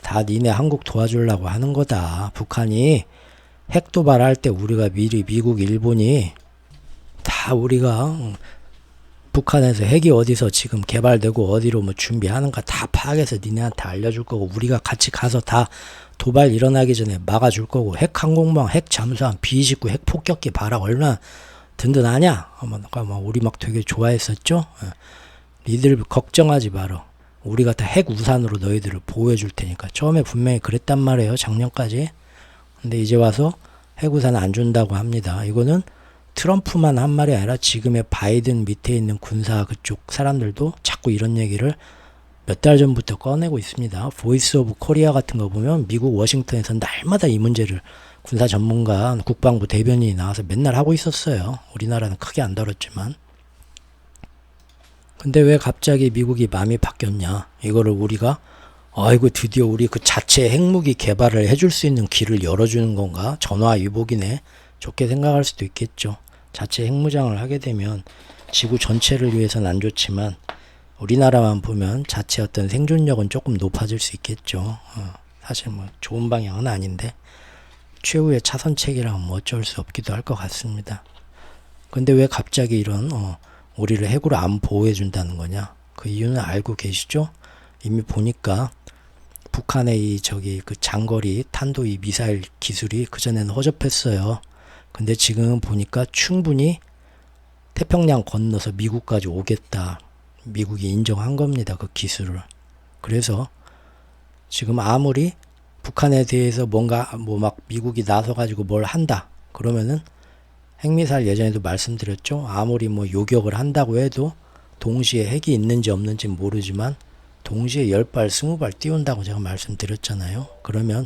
다 니네 한국 도와주려고 하는 거다. 북한이 핵 도발할 때 우리가 미리 미국 일본이 다 우리가 북한에서 핵이 어디서 지금 개발되고 어디로 뭐 준비하는가 다 파악해서 니네한테 알려줄 거고 우리가 같이 가서 다 도발 일어나기 전에 막아줄 거고 핵 항공모함 핵 잠수함 B-29 핵 폭격기 봐라 얼마나 든든하냐. 우리 막 되게 좋아했었죠. 니들 걱정하지 마라. 우리가 다 핵 우산으로 너희들을 보호해 줄 테니까. 처음에 분명히 그랬단 말이에요. 작년까지. 근데 이제 와서 핵 우산 안 준다고 합니다. 이거는 트럼프만 한 말이 아니라 지금의 바이든 밑에 있는 군사 그쪽 사람들도 자꾸 이런 얘기를 몇 달 전부터 꺼내고 있습니다. 보이스 오브 코리아 같은 거 보면 미국 워싱턴에서 날마다 이 문제를 군사 전문가 국방부 대변인이 나와서 맨날 하고 있었어요. 우리나라는 크게 안 다뤘지만. 근데 왜 갑자기 미국이 마음이 바뀌었냐? 이거를 우리가 아이고 드디어 우리 그 자체 핵무기 개발을 해줄 수 있는 길을 열어주는 건가? 전화위복이네. 좋게 생각할 수도 있겠죠. 자체 핵무장을 하게 되면 지구 전체를 위해서는 안 좋지만 우리나라만 보면 자체 어떤 생존력은 조금 높아질 수 있겠죠. 사실 뭐 좋은 방향은 아닌데 최후의 차선책이라면 뭐 어쩔 수 없기도 할 것 같습니다. 근데 왜 갑자기 이런 우리를 핵으로 안 보호해 준다는 거냐? 그 이유는 알고 계시죠? 이미 보니까 북한의 그 장거리 탄도 이 미사일 기술이 그전에는 허접했어요. 근데 지금 보니까 충분히 태평양 건너서 미국까지 오겠다. 미국이 인정한 겁니다. 그 기술을. 그래서 지금 아무리 북한에 대해서 뭔가 막 미국이 나서가지고 뭘 한다. 그러면은 핵미사일 예전에도 말씀드렸죠. 아무리 뭐 요격을 한다고 해도 동시에 핵이 있는지 없는지 모르지만 동시에 10발, 20발 띄운다고 제가 말씀드렸잖아요. 그러면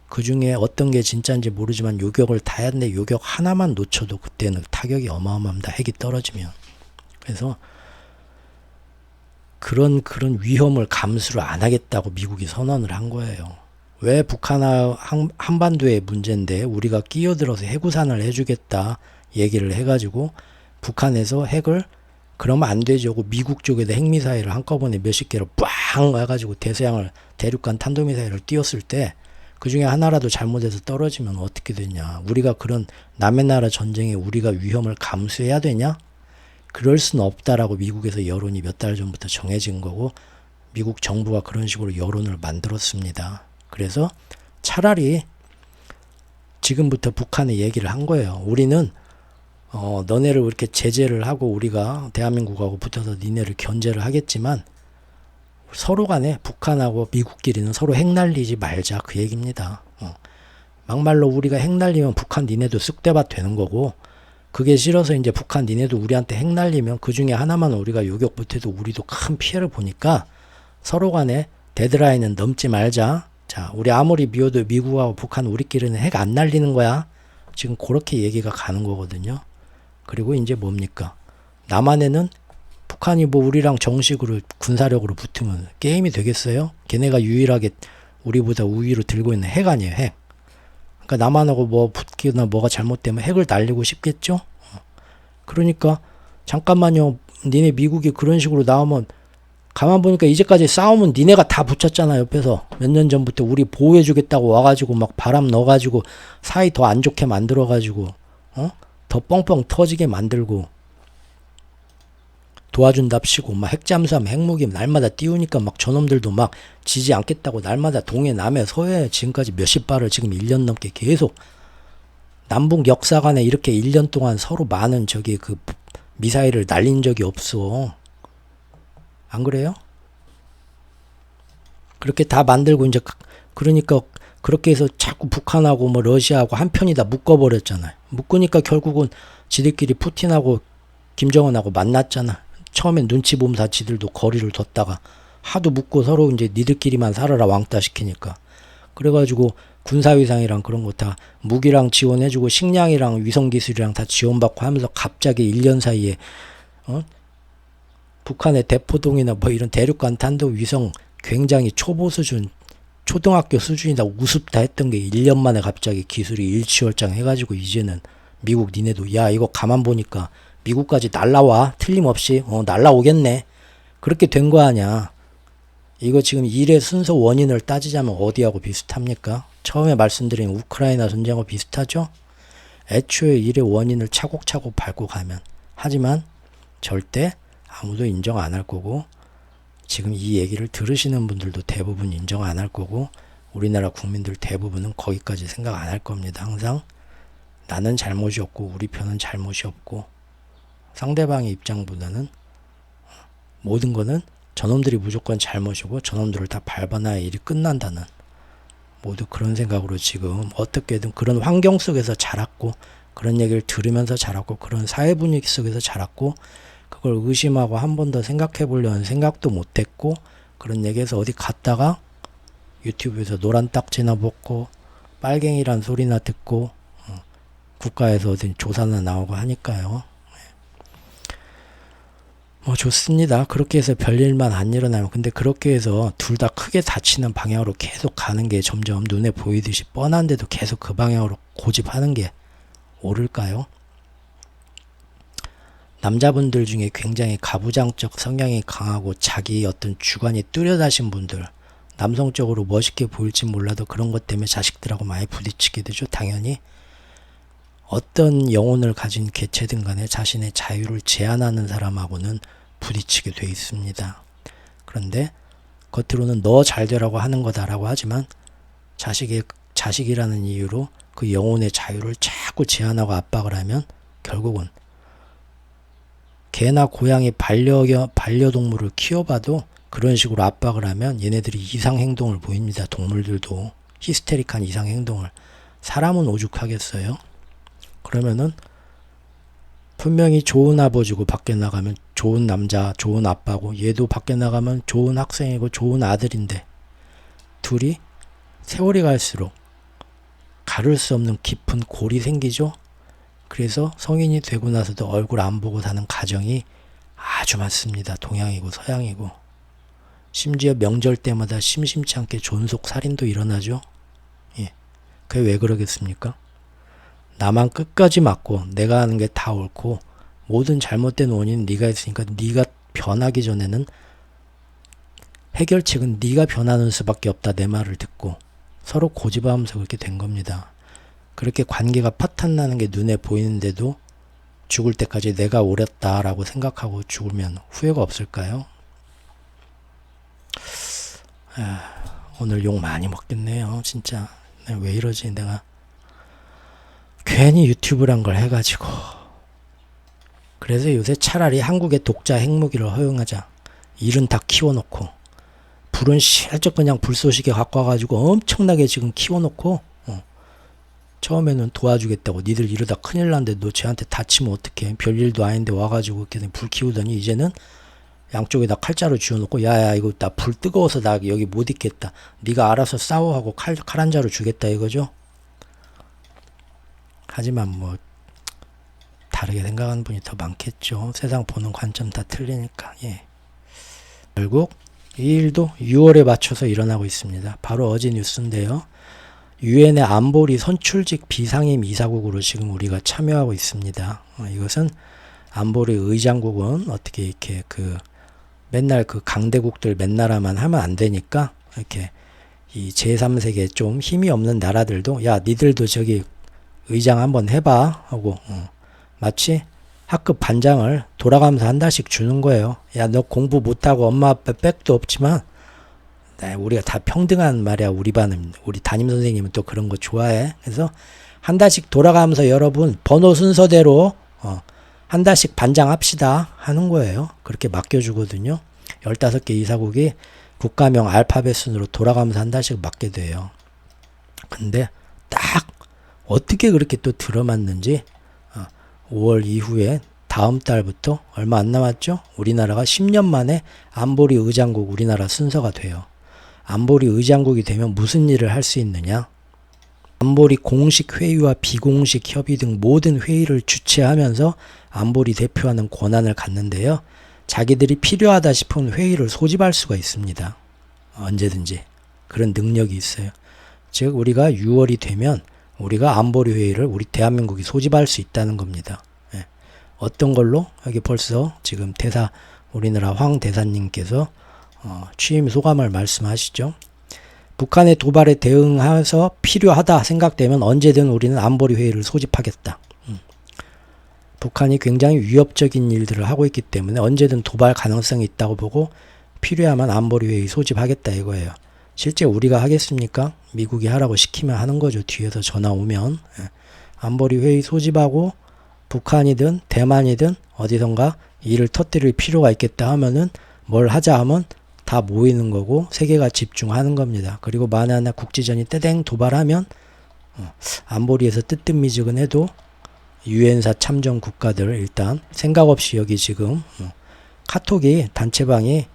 그 중에 어떤 게 진짜인지 모르지만 요격을 다 했는데 요격 하나만 놓쳐도 그때는 타격이 어마어마합니다. 핵이 떨어지면. 그래서 그런 위험을 감수를 안 하겠다고 미국이 선언을 한 거예요. 왜 북한과 한반도의 문제인데 우리가 끼어들어서 해구산을 해주겠다 얘기를 해가지고 북한에서 핵을 그러면 안 되죠. 미국 쪽에다 핵미사일을 한꺼번에 몇십 개를 빵 가가지고 대서양을 대륙간 탄도미사일을 띄웠을 때 그 중에 하나라도 잘못해서 떨어지면 어떻게 되냐. 우리가 그런 남의 나라 전쟁에 우리가 위험을 감수해야 되냐? 그럴 수는 없다라고 미국에서 여론이 몇 달 전부터 정해진 거고 미국 정부가 그런 식으로 여론을 만들었습니다. 그래서 차라리 지금부터 북한에 얘기를 한 거예요. 우리는 너네를 이렇게 제재를 하고 우리가 대한민국하고 붙어서 니네를 견제를 하겠지만 서로 간에 북한하고 미국끼리는 서로 핵 날리지 말자 그 얘기입니다. 막말로 우리가 핵 날리면 북한 니네도 쑥대밭 되는 거고 그게 싫어서 이제 북한 니네도 우리한테 핵 날리면 그 중에 하나만 우리가 요격 못해도 우리도 큰 피해를 보니까 서로 간에 데드라인은 넘지 말자. 자, 우리 아무리 미워도 미국하고 북한 우리끼리는 핵 안 날리는 거야. 지금 그렇게 얘기가 가는 거거든요. 그리고 이제 뭡니까? 남한에는 북한이 뭐 우리랑 정식으로 군사력으로 붙으면 게임이 되겠어요? 걔네가 유일하게 우리보다 우위로 들고 있는 핵 아니에요, 핵. 그러니까 남한하고 뭐 붙기나 뭐가 잘못되면 핵을 날리고 싶겠죠? 그러니까 잠깐만요. 니네 미국이 그런 식으로 나오면 가만 보니까 이제까지 싸우면 니네가 다 붙였잖아. 옆에서 몇 년 전부터 우리 보호해주겠다고 와가지고 막 바람 넣어가지고 사이 더 안 좋게 만들어가지고 더 뻥뻥 터지게 만들고 도와준답시고 막 핵잠수하면 핵무기 날마다 띄우니까 막 저놈들도 막 지지 않겠다고 날마다 동해 남해 서해 지금까지 몇십 발을 지금 1년 넘게 계속 남북 역사 간에 이렇게 1년 동안 서로 많은 그 미사일을 날린 적이 없어. 안 그래요? 그렇게 다 만들고 이제 그러니까 그렇게 해서 자꾸 북한하고 뭐 러시아하고 한 편이다 묶어버렸잖아요. 묶으니까 결국은 지들끼리 푸틴하고 김정은하고 만났잖아. 처음엔 눈치 보면서 지들도 거리를 뒀다가 하도 묶고 서로 이제 니들끼리만 살아라 왕따 시키니까. 그래가지고 군사위상이랑 그런 거 다 무기랑 지원해주고 식량이랑 위성기술이랑 다 지원받고 하면서 갑자기 1년 사이에 북한의 대포동이나 뭐 이런 대륙간 탄도 위성 굉장히 초보 수준 초등학교 수준이다 우습다 했던 게 1년 만에 갑자기 기술이 일취월장 해가지고 이제는 미국 니네도 야 이거 가만 보니까 미국까지 날라와 틀림없이 날라오겠네 그렇게 된 거 아냐. 이거 지금 일의 순서 원인을 따지자면 어디하고 비슷합니까? 처음에 말씀드린 우크라이나 전쟁하고 비슷하죠? 애초에 일의 원인을 차곡차곡 밟고 가면. 하지만 절대 아무도 인정 안 할 거고 지금 이 얘기를 들으시는 분들도 대부분 인정 안 할 거고 우리나라 국민들 대부분은 거기까지 생각 안 할 겁니다. 항상 나는 잘못이 없고 우리 편은 잘못이 없고 상대방의 입장보다는 모든 거는 저놈들이 무조건 잘못이고 저놈들을 다 밟아놔야 일이 끝난다는 모두 그런 생각으로 지금 어떻게든 그런 환경 속에서 자랐고 그런 얘기를 들으면서 자랐고 그런 사회 분위기 속에서 자랐고 그걸 의심하고 한 번 더 생각해 보려는 생각도 못했고 그런 얘기해서 어디 갔다가 유튜브에서 노란 딱지나 먹고 빨갱이란 소리나 듣고 국가에서 어디 조사나 나오고 하니까요. 뭐 좋습니다. 그렇게 해서 별일만 안 일어나면 근데 그렇게 해서 둘 다 크게 다치는 방향으로 계속 가는 게 점점 눈에 보이듯이 뻔한데도 계속 그 방향으로 고집하는 게 옳을까요? 남자분들 중에 굉장히 가부장적 성향이 강하고 자기 어떤 주관이 뚜렷하신 분들 남성적으로 멋있게 보일지 몰라도 그런 것 때문에 자식들하고 많이 부딪히게 되죠. 당연히 어떤 영혼을 가진 개체든 간에 자신의 자유를 제한하는 사람하고는 부딪히게 돼 있습니다. 그런데 겉으로는 너 잘되라고 하는 거다라고 하지만 자식이라는 이유로 그 영혼의 자유를 자꾸 제한하고 압박을 하면 결국은 개나 고양이 반려동물을 키워봐도 그런 식으로 압박을 하면 얘네들이 이상행동을 보입니다. 동물들도 히스테릭한 이상행동을. 사람은 오죽하겠어요? 그러면은 분명히 좋은 아버지고 밖에 나가면 좋은 남자, 좋은 아빠고 얘도 밖에 나가면 좋은 학생이고 좋은 아들인데 둘이 세월이 갈수록 가를 수 없는 깊은 골이 생기죠. 그래서 성인이 되고 나서도 얼굴 안 보고 사는 가정이 아주 많습니다. 동양이고 서양이고. 심지어 명절 때마다 심심치 않게 존속 살인도 일어나죠. 예. 그게 왜 그러겠습니까? 나만 끝까지 맞고 내가 하는 게 다 옳고 모든 잘못된 원인은 네가 있으니까 네가 변하기 전에는 해결책은 네가 변하는 수밖에 없다 내 말을 듣고 서로 고집하면서 그렇게 된 겁니다. 그렇게 관계가 파탄나는 게 눈에 보이는데도 죽을 때까지 내가 옳았다라고 생각하고 죽으면 후회가 없을까요? 오늘 욕 많이 먹겠네요. 진짜 왜 이러지 내가 괜히 유튜브란 걸 해가지고. 그래서 요새 차라리 한국의 독자 핵무기를 허용하자. 일은 다 키워놓고 불은 실적 그냥 불쏘시개 갖고 와가지고 엄청나게 지금 키워놓고 처음에는 도와주겠다고 니들 이러다 큰일 난데 너 쟤한테 다치면 어떡해 별일도 아닌데 와가지고 이렇게 불 키우더니 이제는 양쪽에다 칼자루 쥐어놓고 야야 이거 나 불 뜨거워서 나 여기 못 있겠다 네가 알아서 싸워 하고 칼 한 자루 주겠다 이거죠. 하지만 뭐 다르게 생각하는 분이 더 많겠죠. 세상 보는 관점 다 틀리니까. 예. 결국 이 일도 6월에 맞춰서 일어나고 있습니다. 바로 어제 뉴스인데요. 유엔의 안보리 선출직 비상임 이사국으로 지금 우리가 참여하고 있습니다. 이것은 안보리 의장국은 어떻게 이렇게 맨날 강대국들 몇 나라만 하면 안 되니까 이렇게 이 제3세계 좀 힘이 없는 나라들도 야 니들도 저기 의장 한번 해봐 하고 마치 학급 반장을 돌아가면서 한 달씩 주는 거예요. 야 너 공부 못하고 엄마 아빠 백도 없지만 우리가 다 평등한 말이야. 우리 반은 우리 담임선생님은 또 그런 거 좋아해. 그래서 한 달씩 돌아가면서 여러분 번호 순서대로 한 달씩 반장합시다 하는 거예요. 그렇게 맡겨주거든요. 15개 이사국이 국가명 알파벳 순으로 돌아가면서 한 달씩 맡게 돼요. 근데 딱 어떻게 그렇게 또 들어맞는지 5월 이후에 다음 달부터 얼마 안 남았죠? 우리나라가 10년 만에 안보리 의장국 우리나라 순서가 돼요. 안보리 의장국이 되면 무슨 일을 할 수 있느냐? 안보리 공식 회의와 비공식 협의 등 모든 회의를 주최하면서 안보리 대표하는 권한을 갖는데요. 자기들이 필요하다 싶은 회의를 소집할 수가 있습니다. 언제든지 그런 능력이 있어요. 즉 우리가 6월이 되면 우리가 안보리 회의를 우리 대한민국이 소집할 수 있다는 겁니다. 예. 어떤 걸로? 여기 벌써 지금 우리나라 황 대사님께서 취임 소감을 말씀하시죠. 북한의 도발에 대응해서 필요하다 생각되면 언제든 우리는 안보리 회의를 소집하겠다. 북한이 굉장히 위협적인 일들을 하고 있기 때문에 언제든 도발 가능성이 있다고 보고 필요하면 안보리 회의 소집하겠다 이거예요. 실제 우리가 하겠습니까? 미국이 하라고 시키면 하는 거죠. 뒤에서 전화 오면. 안보리 회의 소집하고 북한이든 대만이든 어디선가 일을 터뜨릴 필요가 있겠다 하면은 뭘 하자 하면 다 모이는 거고 세계가 집중하는 겁니다. 그리고 만에 하나 국지전이 떼댕 도발하면 안보리에서 뜨뜻미지근해도 유엔사 참전 국가들 일단 생각 없이 여기 지금 카톡이 단체방이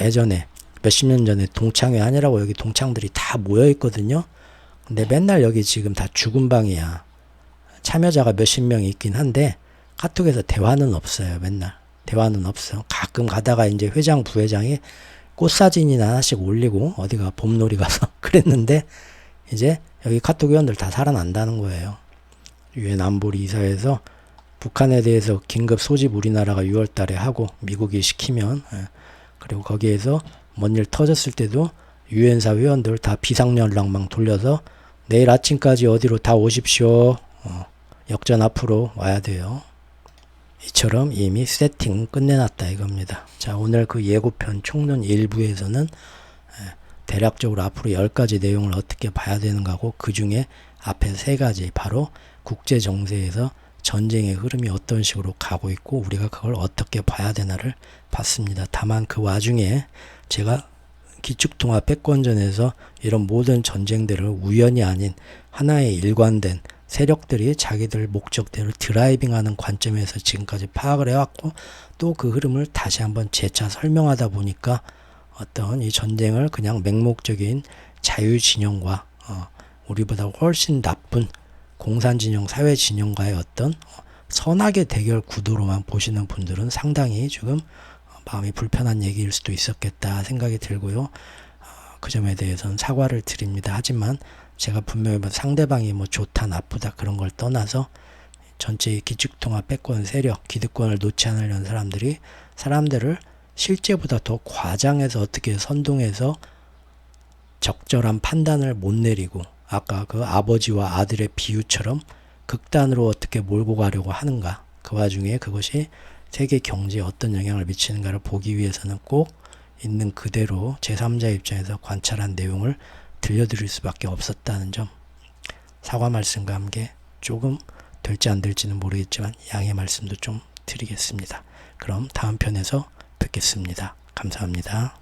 예전에 몇십 년 전에 동창회 하느라고 여기 동창들이 다 모여 있거든요. 근데 맨날 여기 지금 다 죽은 방이야. 참여자가 몇십 명 있긴 한데 카톡에서 대화는 없어요. 맨날 대화는 없어. 가끔 가다가 이제 회장 부회장이 꽃사진이나 하나씩 올리고 어디가 봄놀이 가서 그랬는데 이제 여기 카톡 회원들 다 살아난다는 거예요. 유엔 안보리 이사회에서 북한에 대해서 긴급 소집 우리나라가 6월 달에 하고 미국이 시키면 그리고 거기에서 뭔 일 터졌을 때도 유엔사 회원들 다 비상연락망 돌려서 내일 아침까지 어디로 다 오십시오. 역전 앞으로 와야 돼요. 이처럼 이미 세팅 끝내놨다 이겁니다. 자, 오늘 그 예고편 총론 1부에서는 대략적으로 앞으로 10가지 내용을 어떻게 봐야 되는가고 그 중에 앞에 3가지 바로 국제 정세에서 전쟁의 흐름이 어떤 식으로 가고 있고 우리가 그걸 어떻게 봐야 되나를 봤습니다. 다만 그 와중에 제가 기축통합 패권전에서 이런 모든 전쟁들을 우연이 아닌 하나의 일관된 세력들이 자기들 목적대로 드라이빙하는 관점에서 지금까지 파악을 해왔고 또 그 흐름을 다시 한번 재차 설명하다 보니까 어떤 이 전쟁을 그냥 맹목적인 자유진영과 우리보다 훨씬 나쁜 공산진영, 사회진영과의 어떤 선악의 대결 구도로만 보시는 분들은 상당히 지금 마음이 불편한 얘기일 수도 있었겠다 생각이 들고요. 그 점에 대해서는 사과를 드립니다. 하지만 제가 분명히 상대방이 뭐 좋다 나쁘다 그런 걸 떠나서 전체 기축통합 패권 세력, 기득권을 놓지 않으려는 사람들을 실제보다 더 과장해서 어떻게 선동해서 적절한 판단을 못 내리고 아까 그 아버지와 아들의 비유처럼 극단으로 어떻게 몰고 가려고 하는가. 그 와중에 그것이 세계 경제에 어떤 영향을 미치는가를 보기 위해서는 꼭 있는 그대로 제3자 입장에서 관찰한 내용을 들려드릴 수밖에 없었다는 점, 사과 말씀과 함께 조금 될지 안 될지는 모르겠지만 양해 말씀도 좀 드리겠습니다. 그럼 다음 편에서 뵙겠습니다. 감사합니다.